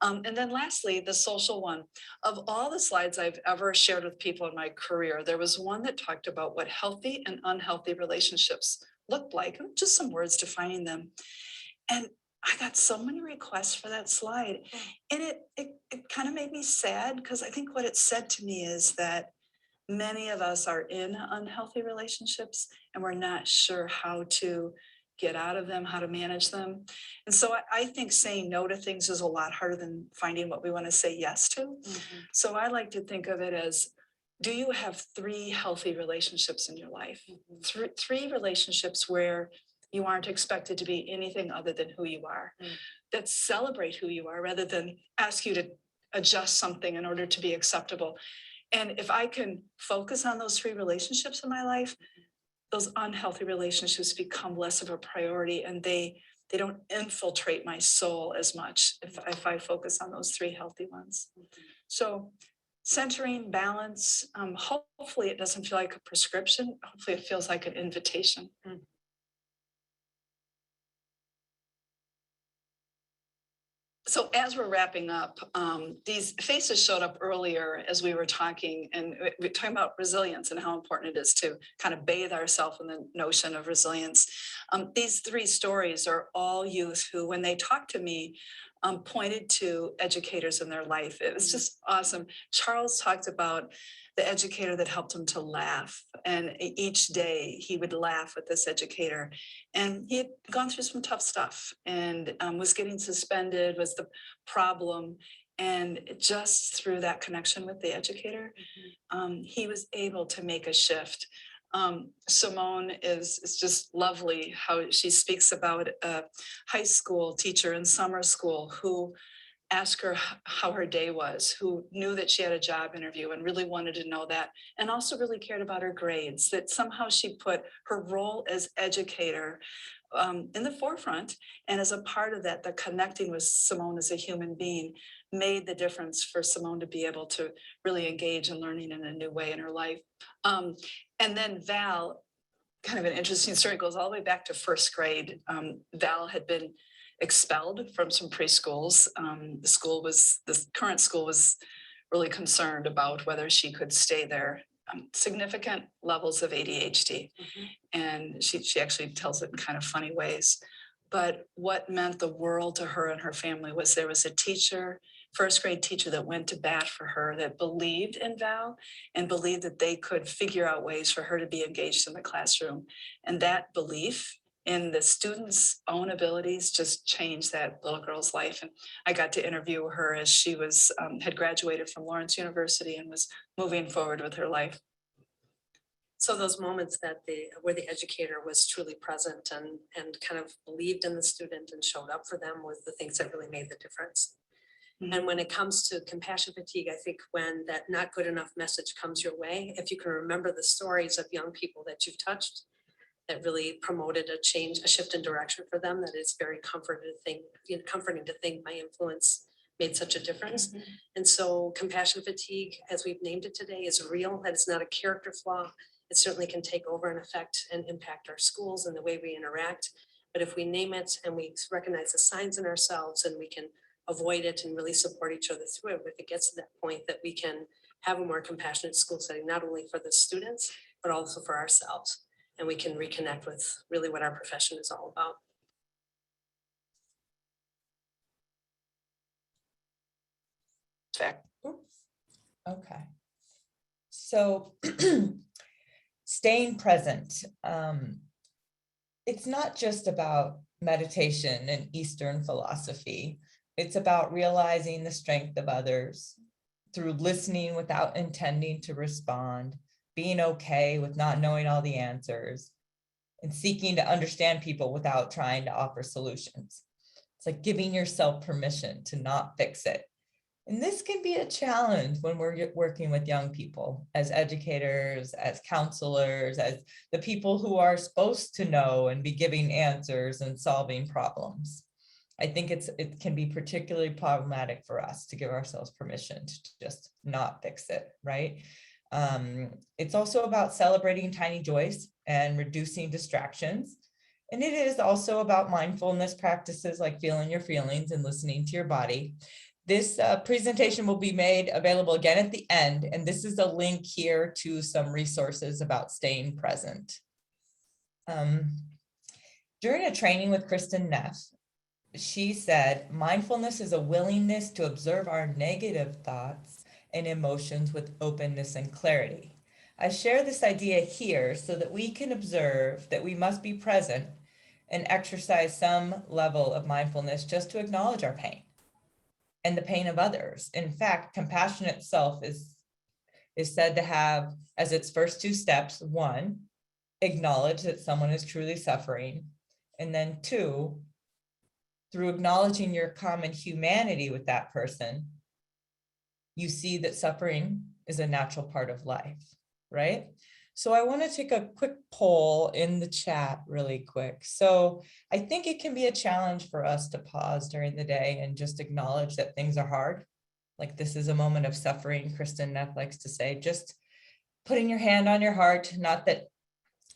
And then lastly, the social one. Of all the slides I've ever shared with people in my career, there was one that talked about what healthy and unhealthy relationships looked like, just some words defining them. And I got so many requests for that slide, and it kind of made me sad, because I think what it said to me is that many of us are in unhealthy relationships and we're not sure how to get out of them, how to manage them. And so I think saying no to things is a lot harder than finding what we want to say yes to. So I like to think of it as, do you have 3 healthy relationships in your life? Three relationships where you aren't expected to be anything other than who you are, that celebrate who you are rather than ask you to adjust something in order to be acceptable. And if I can focus on those 3 relationships in my life, those unhealthy relationships become less of a priority, and they don't infiltrate my soul as much if I focus on those 3 healthy ones. So centering, balance, hopefully it doesn't feel like a prescription. Hopefully it feels like an invitation. So as we're wrapping up, these faces showed up earlier as we were talking, and we're talking about resilience and how important it is to kind of bathe ourselves in the notion of resilience. These 3 stories are all youth who, when they talk to me, pointed to educators in their life. It was just awesome. Charles talked about the educator that helped him to laugh. And each day he would laugh with this educator. And he had gone through some tough stuff and was getting suspended, was the problem. And just through that connection with the educator, he was able to make a shift. Simone is just lovely how she speaks about a high school teacher in summer school who asked her how her day was, who knew that she had a job interview and really wanted to know that, and also really cared about her grades, that somehow she put her role as educator in the forefront. And as a part of that, the connecting with Simone as a human being made the difference for Simone to be able to really engage in learning in a new way in her life. And then Val, kind of an interesting story, goes all the way back to first grade. Val had been expelled from some preschools. The current school was really concerned about whether she could stay there. Significant levels of ADHD. And she actually tells it in kind of funny ways. But what meant the world to her and her family was there was a teacher, first grade teacher, that went to bat for her, that believed in Val and believed that they could figure out ways for her to be engaged in the classroom. And that belief in the students' own abilities just changed that little girl's life. And I got to interview her as she was had graduated from Lawrence University and was moving forward with her life. So those moments that where the educator was truly present and kind of believed in the student and showed up for them was the things that really made the difference. And when it comes to compassion fatigue, I think when that not good enough message comes your way, if you can remember the stories of young people that you've touched that really promoted a change, a shift in direction for them, that it's very comforting to think my influence made such a difference. And so compassion fatigue, as we've named it today, is real. That is not a character flaw. It certainly can take over and affect and impact our schools and the way we interact. But if we name it and we recognize the signs in ourselves and we can avoid it and really support each other through it, if it gets to that point that we can have a more compassionate school setting, not only for the students, but also for ourselves. And we can reconnect with really what our profession is all about. Okay. So staying present. It's not just about meditation and Eastern philosophy. It's about realizing the strength of others through listening without intending to respond, being okay with not knowing all the answers, and seeking to understand people without trying to offer solutions. It's like giving yourself permission to not fix it. And this can be a challenge when we're working with young people as educators, as counselors, as the people who are supposed to know and be giving answers and solving problems. I think it can be particularly problematic for us to give ourselves permission to just not fix it, right? It's also about celebrating tiny joys and reducing distractions. And it is also about mindfulness practices like feeling your feelings and listening to your body. This presentation will be made available again at the end, and this is a link here to some resources about staying present. During a training with Kristen Neff, she said, mindfulness is a willingness to observe our negative thoughts and emotions with openness and clarity. I share this idea here so that we can observe that we must be present and exercise some level of mindfulness just to acknowledge our pain and the pain of others. In fact, compassionate self is said to have as its first two steps, one, acknowledge that someone is truly suffering, and then two, through acknowledging your common humanity with that person, you see that suffering is a natural part of life, right? So I want to take a quick poll in the chat really quick. So I think it can be a challenge for us to pause during the day and just acknowledge that things are hard. Like this is a moment of suffering, Kristen Neff likes to say, just putting your hand on your heart, not that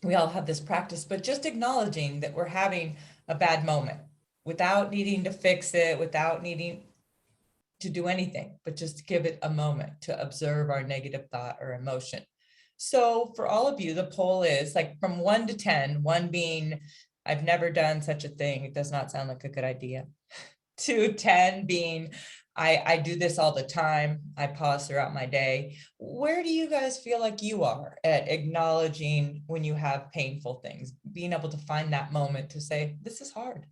we all have this practice, but just acknowledging that we're having a bad moment without needing to fix it, without needing to do anything, but just give it a moment to observe our negative thought or emotion. So for all of you, the poll is like from 1 to 10, 1 being, I've never done such a thing. It does not sound like a good idea. to 10 being, I do this all the time. I pause throughout my day. Where do you guys feel like you are at acknowledging when you have painful things, being able to find that moment to say, this is hard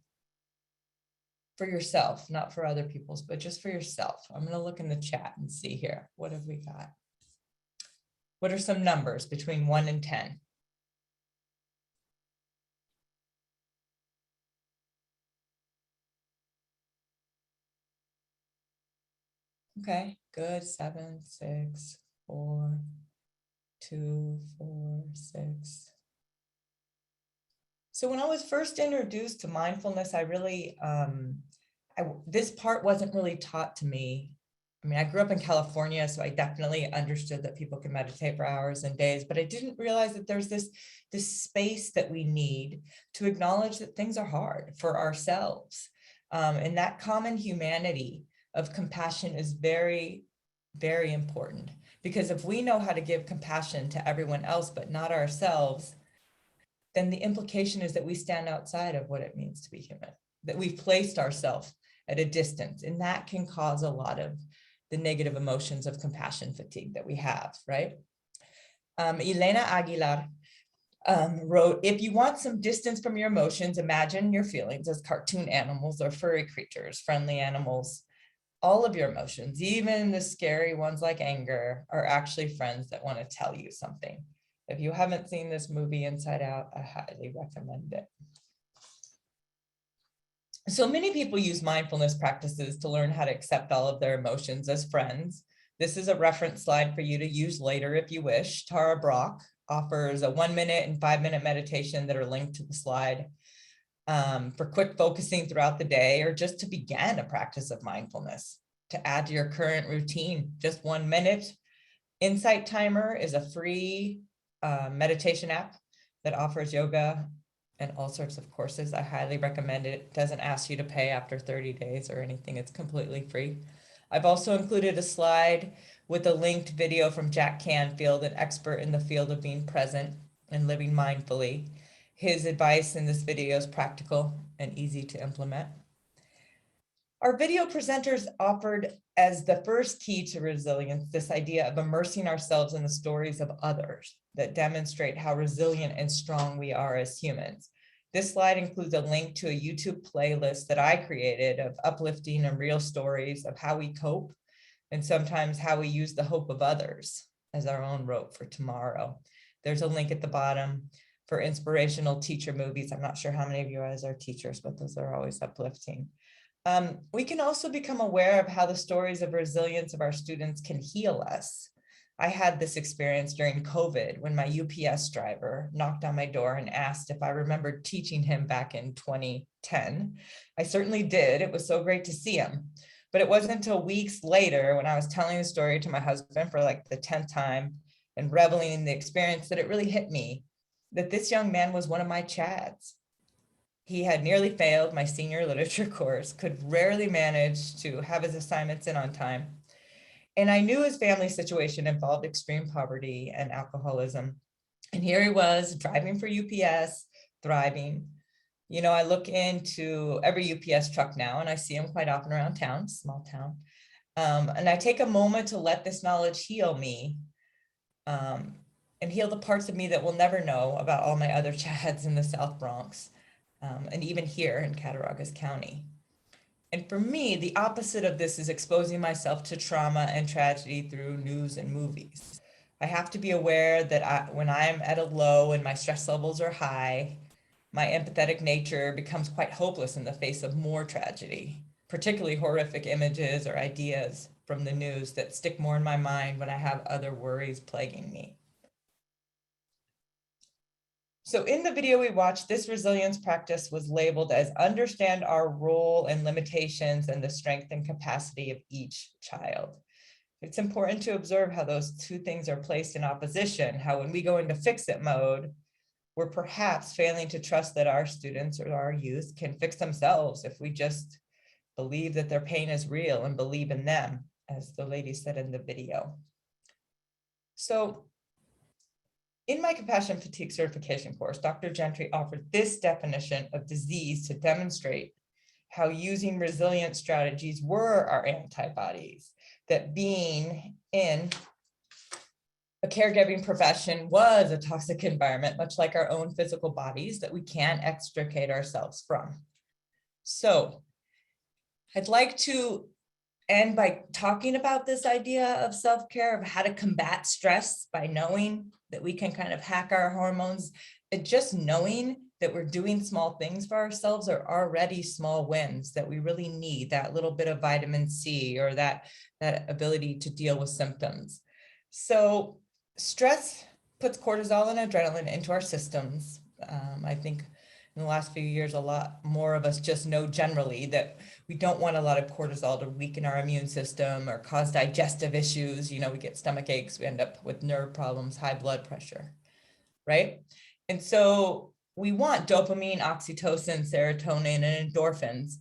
for yourself, not for other people's, but just for yourself? I'm going to look in the chat and see here. What have we got? What are some numbers between 1 and 10? Okay, good. 7, 6, 4, 2, 4, 6. So when I was first introduced to mindfulness, I really, this part wasn't really taught to me. I mean, I grew up in California, so I definitely understood that people can meditate for hours and days, but I didn't realize that there's this space that we need to acknowledge that things are hard for ourselves. And that common humanity of compassion is very, very important, because if we know how to give compassion to everyone else, but not ourselves, then the implication is that we stand outside of what it means to be human, that we've placed ourselves at a distance, and that can cause a lot of the negative emotions of compassion fatigue that we have, right? Elena Aguilar wrote, if you want some distance from your emotions, imagine your feelings as cartoon animals or furry creatures, friendly animals. All of your emotions, even the scary ones like anger, are actually friends that want to tell you something. If you haven't seen this movie Inside Out, I highly recommend it. So many people use mindfulness practices to learn how to accept all of their emotions as friends. This is a reference slide for you to use later if you wish. Tara Brach offers a 1-minute and 5-minute meditation that are linked to the slide for quick focusing throughout the day, or just to begin a practice of mindfulness, to add to your current routine, just 1 minute. Insight Timer is a free meditation app that offers yoga and all sorts of courses. I highly recommend it. It doesn't ask you to pay after 30 days or anything. It's completely free. I've also included a slide with a linked video from Jack Canfield, an expert in the field of being present and living mindfully. His advice in this video is practical and easy to implement. Our video presenters offered as the first key to resilience this idea of immersing ourselves in the stories of others that demonstrate how resilient and strong we are as humans. This slide includes a link to a YouTube playlist that I created of uplifting and real stories of how we cope, and sometimes how we use the hope of others as our own rope for tomorrow. There's a link at the bottom for inspirational teacher movies. I'm not sure how many of you guys are teachers, but those are always uplifting. We can also become aware of how the stories of resilience of our students can heal us. I had this experience during COVID when my UPS driver knocked on my door and asked if I remembered teaching him back in 2010. I certainly did. It was so great to see him. But it wasn't until weeks later, when I was telling the story to my husband for like the 10th time and reveling in the experience, that it really hit me that this young man was one of my Chads. He had nearly failed my senior literature course, could rarely manage to have his assignments in on time. And I knew his family situation involved extreme poverty and alcoholism. And here he was driving for UPS, thriving. You know, I look into every UPS truck now and I see him quite often around town, small town. And I take a moment to let this knowledge heal me and heal the parts of me that will never know about all my other Chads in the South Bronx. And even here in Cattaraugus County. And for me, the opposite of this is exposing myself to trauma and tragedy through news and movies. I have to be aware that when I'm at a low and my stress levels are high, my empathetic nature becomes quite hopeless in the face of more tragedy, particularly horrific images or ideas from the news that stick more in my mind when I have other worries plaguing me. So in the video we watched, this resilience practice was labeled as understand our role and limitations and the strength and capacity of each child. It's important to observe how those two things are placed in opposition, how when we go into fix-it mode, we're perhaps failing to trust that our students or our youth can fix themselves if we just believe that their pain is real and believe in them, as the lady said in the video. So in my compassion fatigue certification course, Dr. Gentry offered this definition of disease to demonstrate how using resilient strategies were our antibodies, that being in a caregiving profession was a toxic environment, much like our own physical bodies that we can't extricate ourselves from. So I'd like to end by talking about this idea of self-care, of how to combat stress by knowing that we can kind of hack our hormones, and just knowing that we're doing small things for ourselves are already small wins that we really need, that little bit of vitamin C or that ability to deal with symptoms. So stress puts cortisol and adrenaline into our systems. I think in the last few years, a lot more of us just know generally that we don't want a lot of cortisol to weaken our immune system or cause digestive issues. You know, we get stomach aches, we end up with nerve problems, high blood pressure, right? And so we want dopamine, oxytocin, serotonin, and endorphins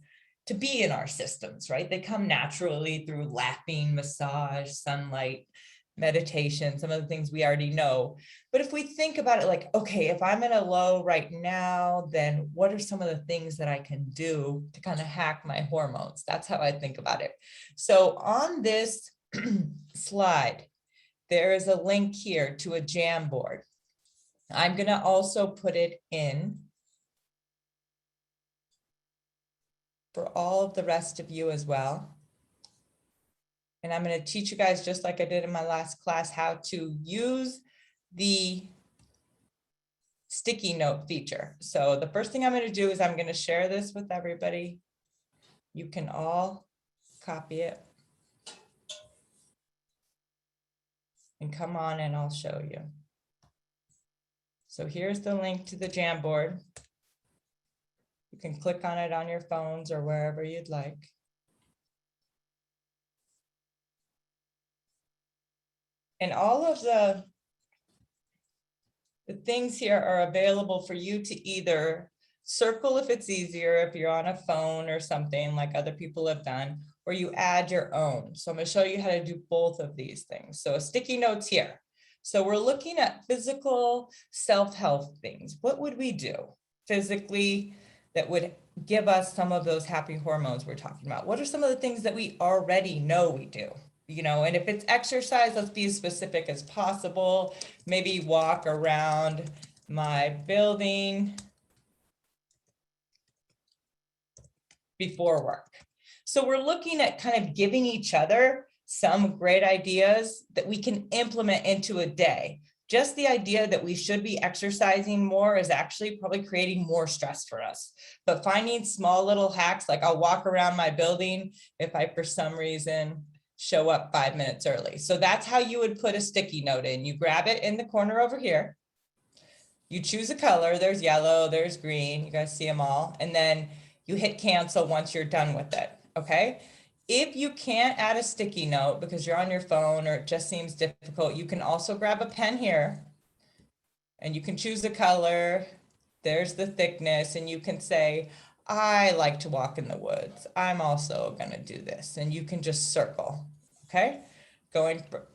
to be in our systems, right? They come naturally through laughing, massage, sunlight, meditation, some of the things we already know. But if we think about it like, okay, if I'm in a low right now, then what are some of the things that I can do to kind of hack my hormones? That's how I think about it. So on this slide, there is a link here to a Jamboard. I'm going to also put it in for all of the rest of you as well. And I'm going to teach you guys, just like I did in my last class, how to use the sticky note feature. So the first thing I'm going to do is I'm going to share this with everybody. You can all copy it. And come on and I'll show you. So here's the link to the Jamboard. You can click on it on your phones or wherever you'd like. And all of the things here are available for you to either circle if it's easier, if you're on a phone or something like other people have done, or you add your own. So I'm going to show you how to do both of these things. So a sticky notes here. So we're looking at physical self-help things. What would we do physically that would give us some of those happy hormones we're talking about? What are some of the things that we already know we do? You know, and if it's exercise, let's be as specific as possible. Maybe walk around my building before work. So we're looking at kind of giving each other some great ideas that we can implement into a day. Just the idea that we should be exercising more is actually probably creating more stress for us. But finding small little hacks, like I'll walk around my building if I, for some reason, show up 5 minutes early. So that's how you would put a sticky note in. You grab it in the corner over here. You choose a color. There's yellow, there's green. You guys see them all. And then you hit cancel once you're done with it. Okay. If you can't add a sticky note because you're on your phone or it just seems difficult, you can also grab a pen here and you can choose a color. There's the thickness and you can say, I like to walk in the woods. I'm also going to do this. And you can just circle. Okay. Going for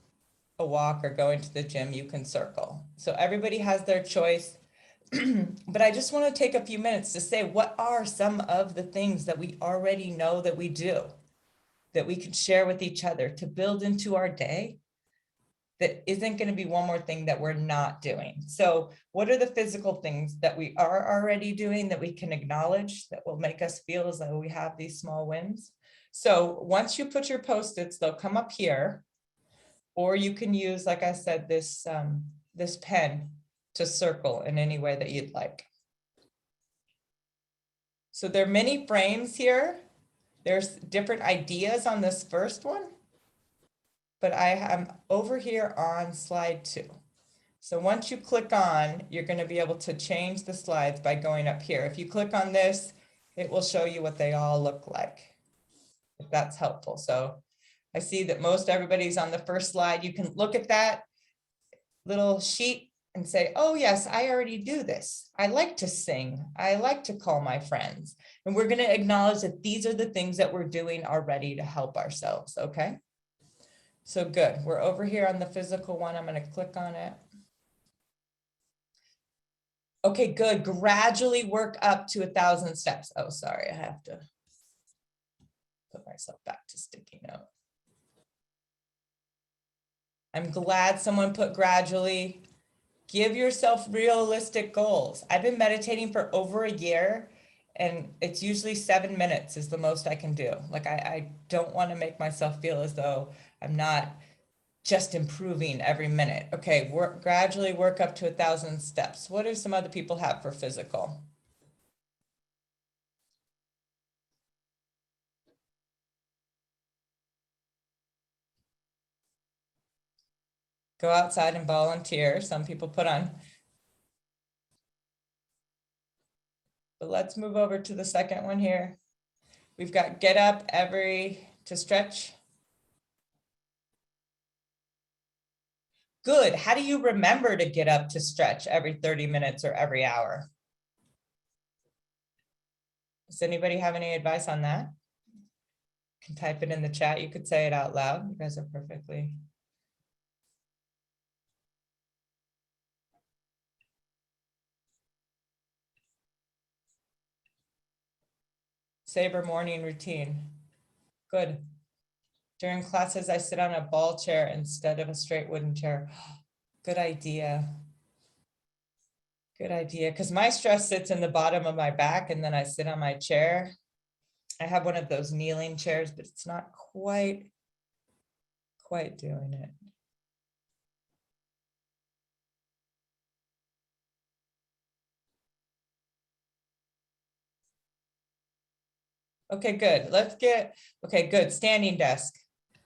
a walk or going to the gym, you can circle. So everybody has their choice. But I just want to take a few minutes to say, what are some of the things that we already know that we do, that we can share with each other to build into our day that isn't going to be one more thing that we're not doing? So what are the physical things that we are already doing that we can acknowledge that will make us feel as though we have these small wins? So once you put your Post-its, they'll come up here, or you can use, like I said, this pen to circle in any way that you'd like. So there are many frames here. There's different ideas on this first one, but I am over here on slide 2. So once you click on, you're going to be able to change the slides by going up here. If you click on this, it will show you what they all look like, if that's helpful. So I see that most everybody's on the first slide. You can look at that little sheet and say, oh yes, I already do this. I like to sing. I like to call my friends. And we're going to acknowledge that these are the things that we're doing already to help ourselves. Okay. So good. We're over here on the physical one. I'm going to click on it. Okay, good. Gradually work up to 1,000 steps. Oh, sorry. I have to Put myself back to sticky note. I'm glad someone put gradually. Give yourself realistic goals. I've been meditating for over a year, and it's usually 7 minutes is the most I can do. Like I don't want to make myself feel as though I'm not just improving every minute. Okay, gradually work up to 1,000 steps. What do some other people have for physical? Go outside and volunteer. Some people put on. But let's move over to the second one here. We've got get up to stretch. Good. How do you remember to get up to stretch every 30 minutes or every hour? Does anybody have any advice on that? You can type it in the chat. You could say it out loud. You guys are perfectly. Saber morning routine. Good. During classes, I sit on a ball chair instead of a straight wooden chair. Good idea. Good idea. Because my stress sits in the bottom of my back and then I sit on my chair. I have one of those kneeling chairs, but it's not quite doing it. Okay, good. Okay, good. Standing desk.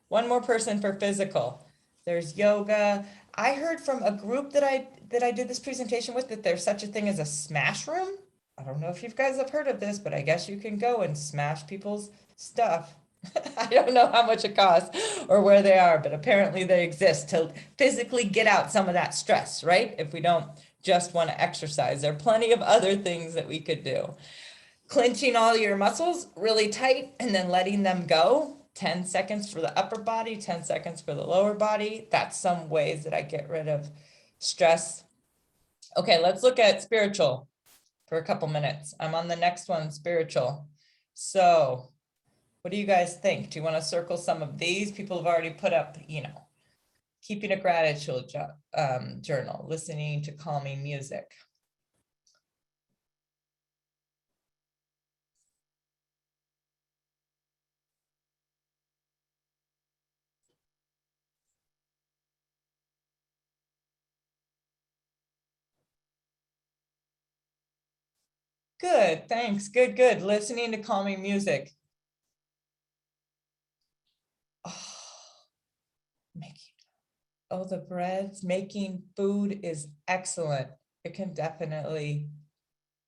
One more person for physical. There's yoga. I heard from a group that I did this presentation with that there's such a thing as a smash room. I don't know if you guys have heard of this, but I guess you can go and smash people's stuff. I don't know how much it costs or where they are, but apparently they exist to physically get out some of that stress, right? If we don't just want to exercise, there are plenty of other things that we could do. Clenching all your muscles really tight and then letting them go. 10 seconds for the upper body, 10 seconds for the lower body. That's some ways that I get rid of stress. Okay, let's look at spiritual for a couple minutes. I'm on the next one, spiritual. So what do you guys think? Do you want to circle some of these? People have already put up, keeping a gratitude journal, listening to calming music. Good, thanks. Good, good. Listening to calming music. Oh, the breads, making food is excellent. It can definitely,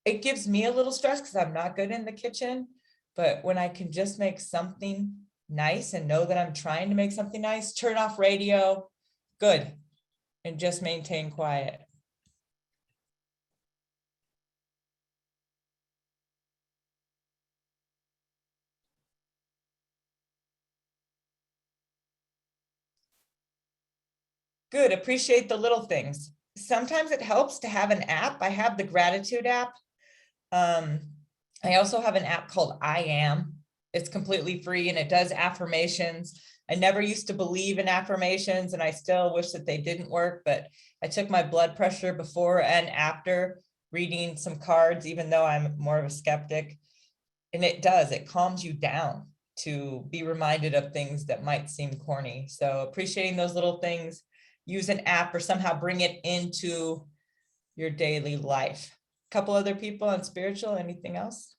it gives me a little stress because I'm not good in the kitchen, but when I can just make something nice and know that I'm trying to make something nice, turn off radio, good, and just maintain quiet. Good, appreciate the little things. Sometimes it helps to have an app. I have the gratitude app. I also have an app called I Am. It's completely free and it does affirmations. I never used to believe in affirmations and I still wish that they didn't work, but I took my blood pressure before and after reading some cards, even though I'm more of a skeptic. And it calms you down to be reminded of things that might seem corny. So appreciating those little things, use an app or somehow bring it into your daily life. A couple other people on spiritual, anything else?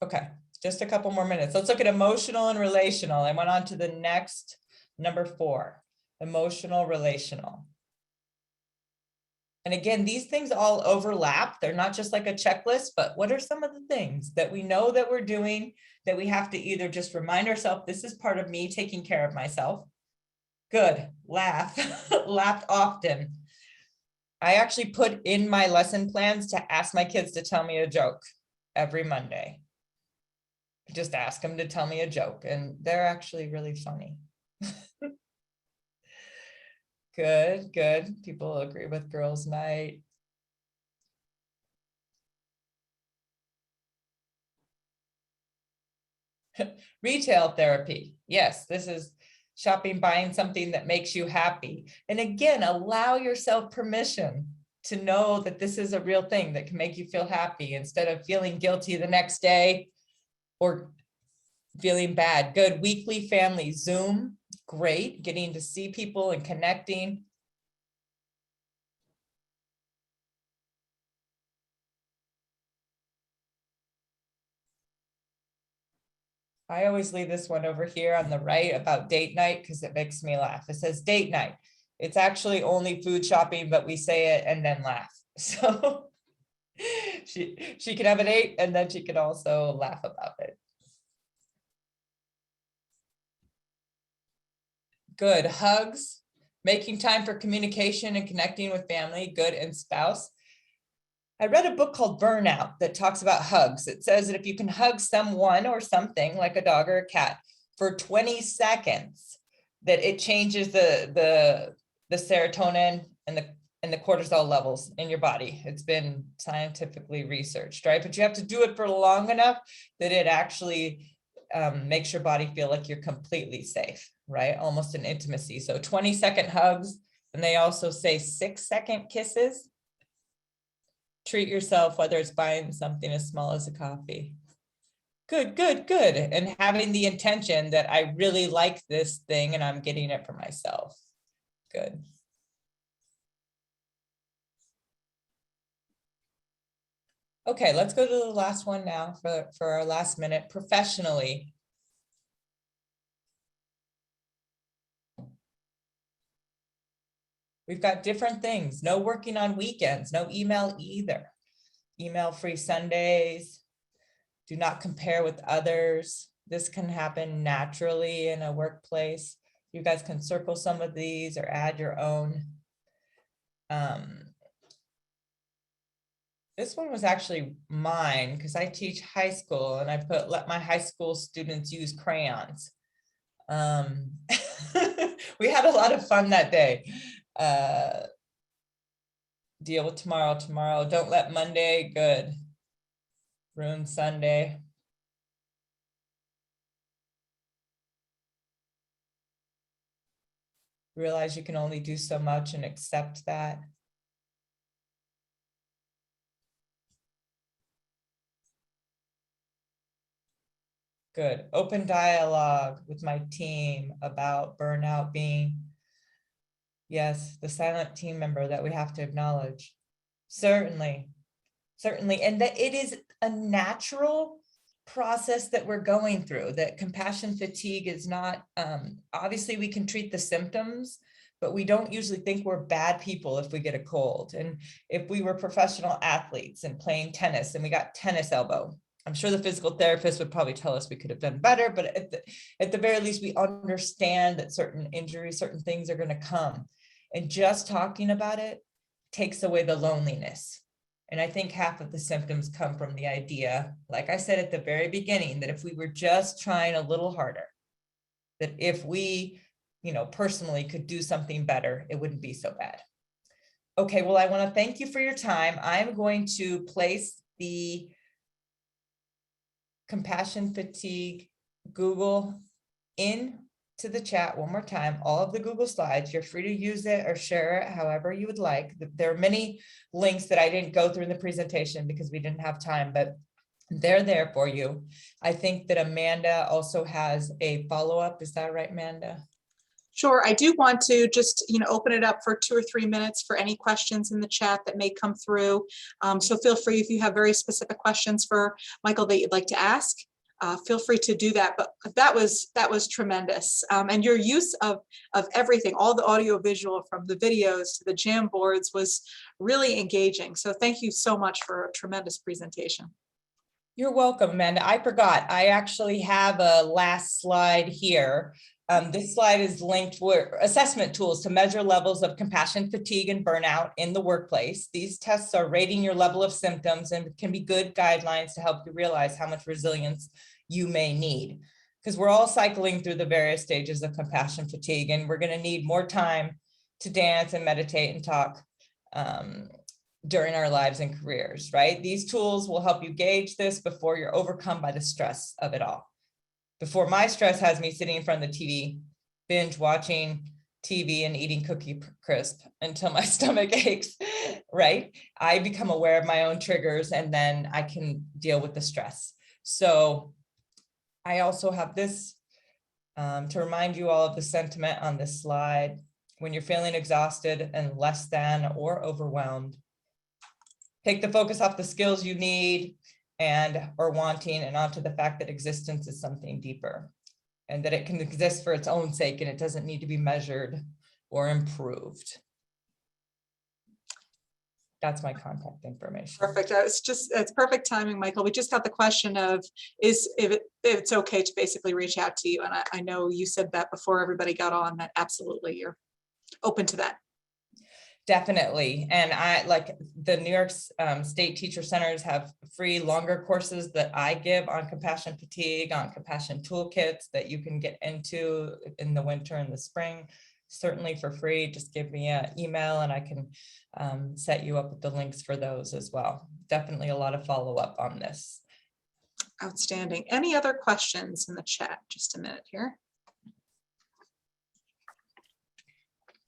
Okay, just a couple more minutes. Let's look at emotional and relational. I went on to the next, number 4, emotional, relational. And again, these things all overlap. They're not just like a checklist, but what are some of the things that we know that we're doing that we have to either just remind ourselves, this is part of me taking care of myself. Good, laugh, laughed often. I actually put in my lesson plans to ask my kids to tell me a joke every Monday. Just ask them to tell me a joke and they're actually really funny. Good, good. People agree with girls' night. Retail therapy. Yes, this is shopping, buying something that makes you happy. And again, allow yourself permission to know that this is a real thing that can make you feel happy instead of feeling guilty the next day or feeling bad. Good. Weekly family Zoom. Great. Getting to see people and connecting. I always leave this one over here on the right about date night because it makes me laugh. It says date night. It's actually only food shopping, but we say it and then laugh. So she can have a date and then she can also laugh about it. Good. Hugs, making time for communication and connecting with family, good, and spouse. I read a book called Burnout that talks about hugs. It says that if you can hug someone or something like a dog or a cat for 20 seconds, that it changes the serotonin and the cortisol levels in your body. It's been scientifically researched, right? But you have to do it for long enough that it actually makes your body feel like you're completely safe, right? Almost an intimacy. So 20-second hugs, and they also say 6-second kisses. Treat yourself, whether it's buying something as small as a coffee. Good, good, good. And having the intention that I really like this thing and I'm getting it for myself. Good. Okay, let's go to the last one now for our last minute. Professionally. We've got different things. No working on weekends, no email either. Email-free Sundays. Do not compare with others. This can happen naturally in a workplace. You guys can circle some of these or add your own. This one was actually mine because I teach high school and I put let my high school students use crayons. We had a lot of fun that day. Deal with tomorrow. Don't let Monday, good. Ruin Sunday. Realize you can only do so much and accept that. Good. Open dialogue with my team about burnout being, yes, the silent team member that we have to acknowledge. Certainly. And that it is a natural process that we're going through, that compassion fatigue is not, obviously we can treat the symptoms, but we don't usually think we're bad people if we get a cold. And if we were professional athletes and playing tennis and we got tennis elbow, I'm sure the physical therapist would probably tell us we could have done better, but at the very least, we understand that certain injuries, certain things are going to come. And just talking about it takes away the loneliness. And I think half of the symptoms come from the idea, like I said at the very beginning, that if we were just trying a little harder, that if we, personally could do something better, it wouldn't be so bad. Okay, well, I want to thank you for your time. I'm going to place the compassion fatigue Google into the chat one more time, all of the Google slides. You're free to use it or share it however you would like. There are many links that I didn't go through in the presentation because we didn't have time, but they're there for you. I think that Amanda also has a follow-up. Is that right, Amanda? Sure. I do want to just, open it up for 2 or 3 minutes for any questions in the chat that may come through. So feel free if you have very specific questions for Mykal that you'd like to ask. Feel free to do that. But that was tremendous. And your use of everything, all the audio visual from the videos to the jam boards was really engaging. So thank you so much for a tremendous presentation. You're welcome, Amanda. I forgot. I actually have a last slide here. This slide is linked with assessment tools to measure levels of compassion fatigue and burnout in the workplace. These tests are rating your level of symptoms and can be good guidelines to help you realize how much resilience you may need. Because we're all cycling through the various stages of compassion fatigue, and we're going to need more time to dance and meditate and talk during our lives and careers, right? These tools will help you gauge this before you're overcome by the stress of it all. before my stress has me sitting in front of the TV, binge watching TV and eating Cookie Crisp until my stomach aches, right? I become aware of my own triggers and then I can deal with the stress. So I also have this to remind you all of the sentiment on this slide. When you're feeling exhausted and less than or overwhelmed, take the focus off the skills you need and or wanting and onto the fact that existence is something deeper and that it can exist for its own sake and it doesn't need to be measured or improved. That's my contact information. Perfect. It's perfect timing, Mykal. We just got the question of if it's okay to basically reach out to you. And I know you said that before everybody got on, that absolutely you're open to that. Definitely. And I like the New York State Teacher Centers have free longer courses that I give on compassion fatigue, on compassion toolkits that you can get into in the winter and the spring, certainly for free. Just give me an email and I can set you up with the links for those as well. Definitely a lot of follow-up on this. Outstanding. Any other questions in the chat? Just a minute here.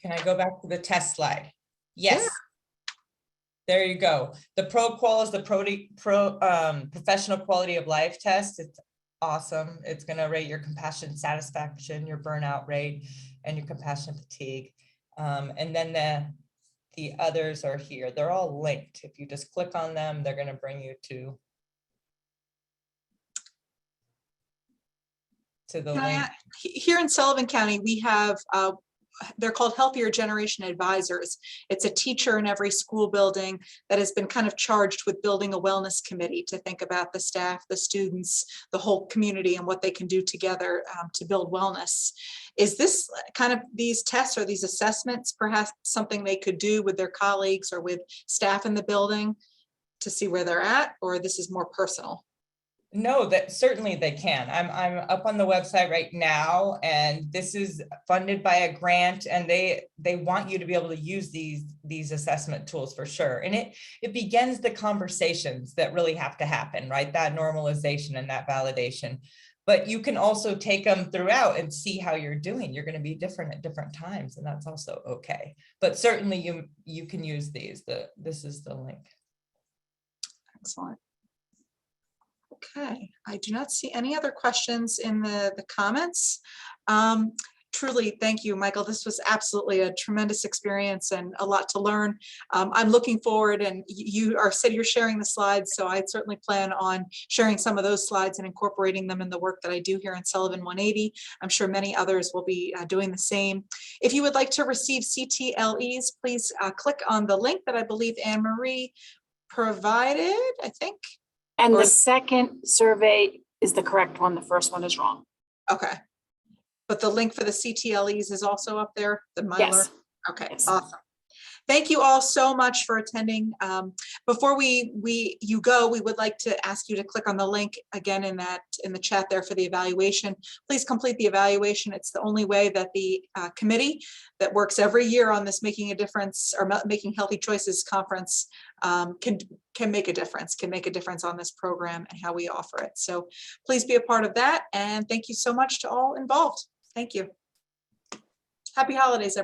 Can I go back to the test slide? Yes. Yeah. There you go. The ProQual is the professional quality of life test. It's awesome. It's going to rate your compassion satisfaction, your burnout rate, and your compassion fatigue. And then the others are here. They're all linked. If you just click on them, they're going to bring you to the link. Here in Sullivan County, we have they're called Healthier Generation Advisors. It's a teacher in every school building that has been kind of charged with building a wellness committee to think about the staff, the students, the whole community, and what they can do together to build wellness. Is this kind of these tests or these assessments perhaps something they could do with their colleagues or with staff in the building to see where they're at, or this is more personal? No, that certainly they can. I'm up on the website right now, and this is funded by a grant, and they want you to be able to use these assessment tools for sure. And it begins the conversations that really have to happen, right? That normalization and that validation. But you can also take them throughout and see how you're doing. You're going to be different at different times, and that's also okay. But certainly you can use these. This is the link. Excellent. Okay, I do not see any other questions in the comments. Truly, thank you, Mykal. This was absolutely a tremendous experience and a lot to learn. I'm looking forward, and you said you're sharing the slides, so I certainly plan on sharing some of those slides and incorporating them in the work that I do here in Sullivan 180. I'm sure many others will be doing the same. If you would like to receive CTLEs, please click on the link that I believe Anne-Marie provided, I think. And the second survey is the correct one. The first one is wrong. Okay. But the link for the CTLEs is also up there, the Mykal? Yes. Okay, Yes. awesome. Thank you all so much for attending. Before you go, we would like to ask you to click on the link again in the chat there for the evaluation. Please complete the evaluation. It's the only way that the committee that works every year on this Making a Difference or Making Healthy Choices conference can make a difference on this program and how we offer it. So please be a part of that. And thank you so much to all involved. Thank you. Happy holidays, everyone.